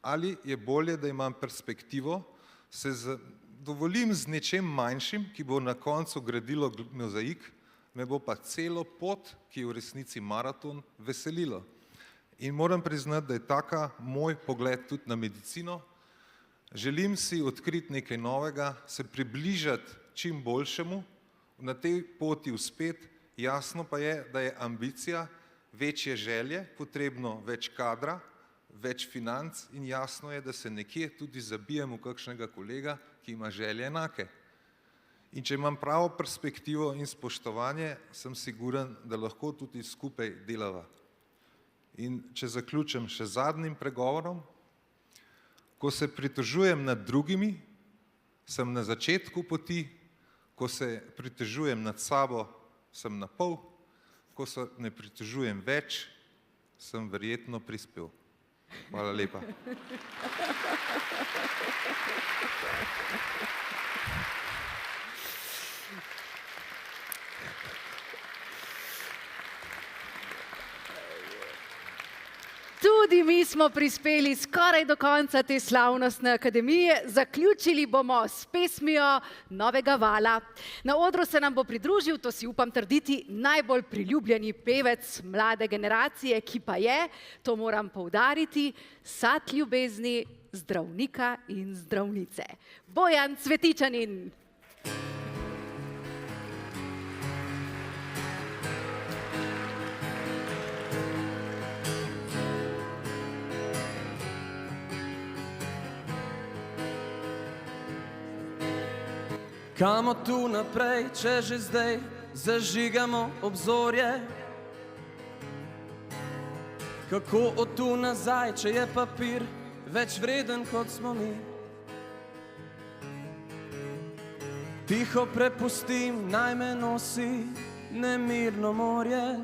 S4: ali je bolje, da imam perspektivo, se zadovoljim z nečem manjšim, ki bo na koncu gradilo mozaik, me bo pa celo pot, ki je v resnici maraton, veselilo. In moram priznati, da je taka moj pogled tudi na medicino. Želim si odkriti nekaj novega, se približati čim boljšemu, na tej poti uspeti, jasno pa je, da je ambicija, večje želje, potrebno več kadra, več financ in jasno je, da se nekje tudi zabijem v kakšnega kolega, ki ima želje enake. In če imam pravo perspektivo in spoštovanje, sem siguren, da lahko tudi skupaj delava. In če zaključim še zadnjim pregovorom, ko se pritožujem nad drugimi, sem na začetku poti, ko se pritožujem nad sabo, sem na pol, ko se ne pritožujem več, sem verjetno prispel. Hvala lepa.
S1: Tudi mi smo prispeli skoraj do konca te slavnostne akademije. Zaključili bomo s pesmijo Novega vala. Na odru se nam bo pridružil, to si upam trditi, najbolj priljubljeni pevec mlade generacije, ki pa je, to moram poudariti, sad ljubezni zdravnika in zdravnice. Bojan Cvetičanin.
S8: Kamo tu naprej, če že zdaj zažigamo obzorje? Kako od tu nazaj, če je papir več vreden, kot smo mi? Tiho prepustim, naj me nosi nemirno morje.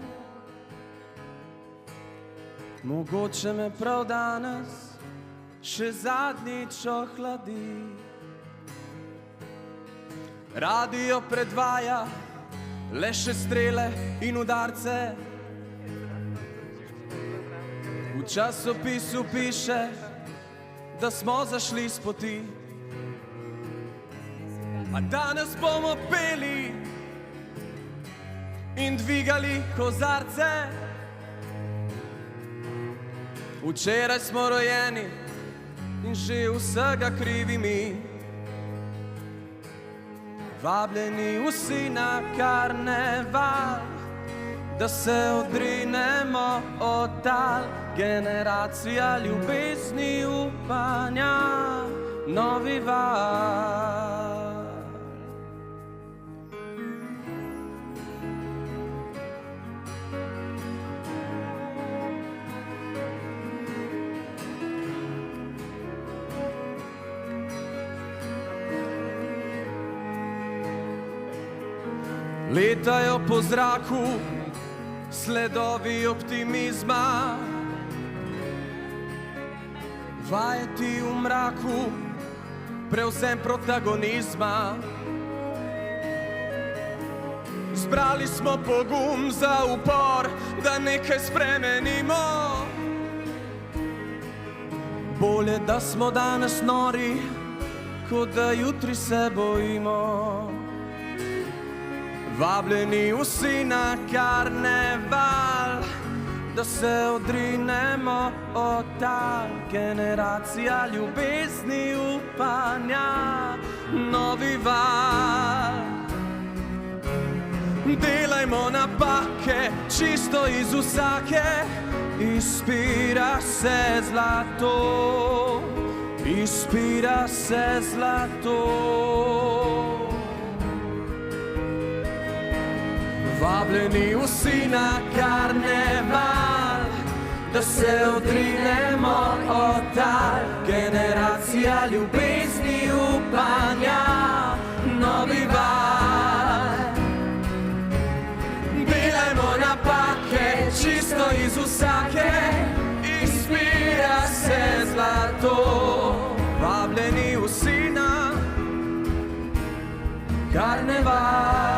S8: Mogoče me prav danes še zadnjič ohladi. Radio predvaja le še strele in udarce. V časopisu piše, da smo zašli s poti. A danes bomo peli in dvigali kozarce. Včeraj smo rojeni in že vsega krivi mi. Vabljeni vsi na karneval, da se odrinemo od tal. Generacija ljubezni, upanja, novi val. Letajo po zraku sledovi optimizma, vajeti v mraku, prevzem protagonizma. Zbrali smo pogum za upor, da nekaj spremenimo. Bolje, da smo danes nori, kot da jutri se bojimo. Vabljeni vsi na karneval, da se odrinemo od tal. Generacija ljubezni, upanja, novi val. Delajmo napake, čisto iz vsake, izpira se zlato, izpira se zlato. Vabljeni vsi na karneval, da se odrinemo od tal. Generacija ljubezni, upanja, novi val. Delajmo napake, čisto iz vsake, izpira se zlato. Vabljeni vsi na karneval.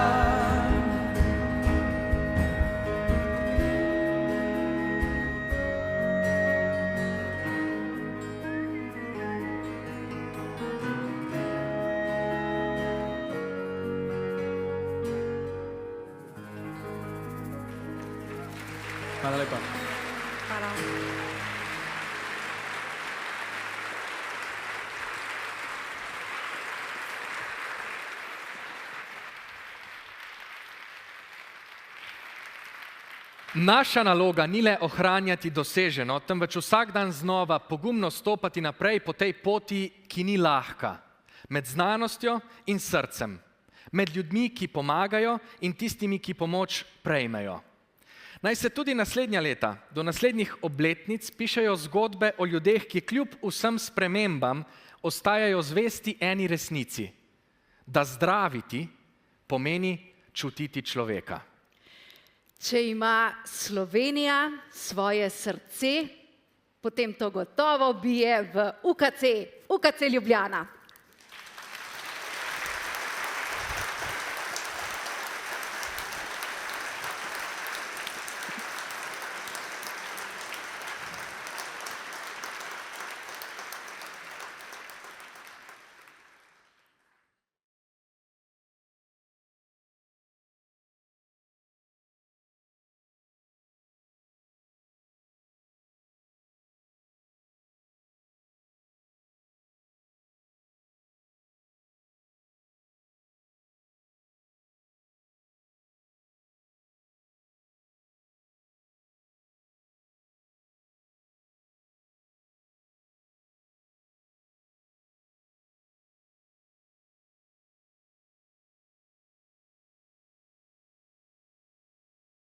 S9: Hvala lepa.
S23: Hvala.
S9: Naša naloga ni le ohranjati doseženo, temveč vsak dan znova pogumno stopati naprej po tej poti, ki ni lahka, med znanostjo in srcem, med ljudmi, ki pomagajo in tistimi, ki pomoč prejmejo. Naj se tudi naslednja leta, do naslednjih obletnic, pišejo zgodbe o ljudeh, ki kljub vsem spremembam ostajajo zvesti eni resnici, da zdraviti pomeni čutiti človeka.
S1: Če ima Slovenija svoje srce, potem to gotovo bije v UKC Ljubljana.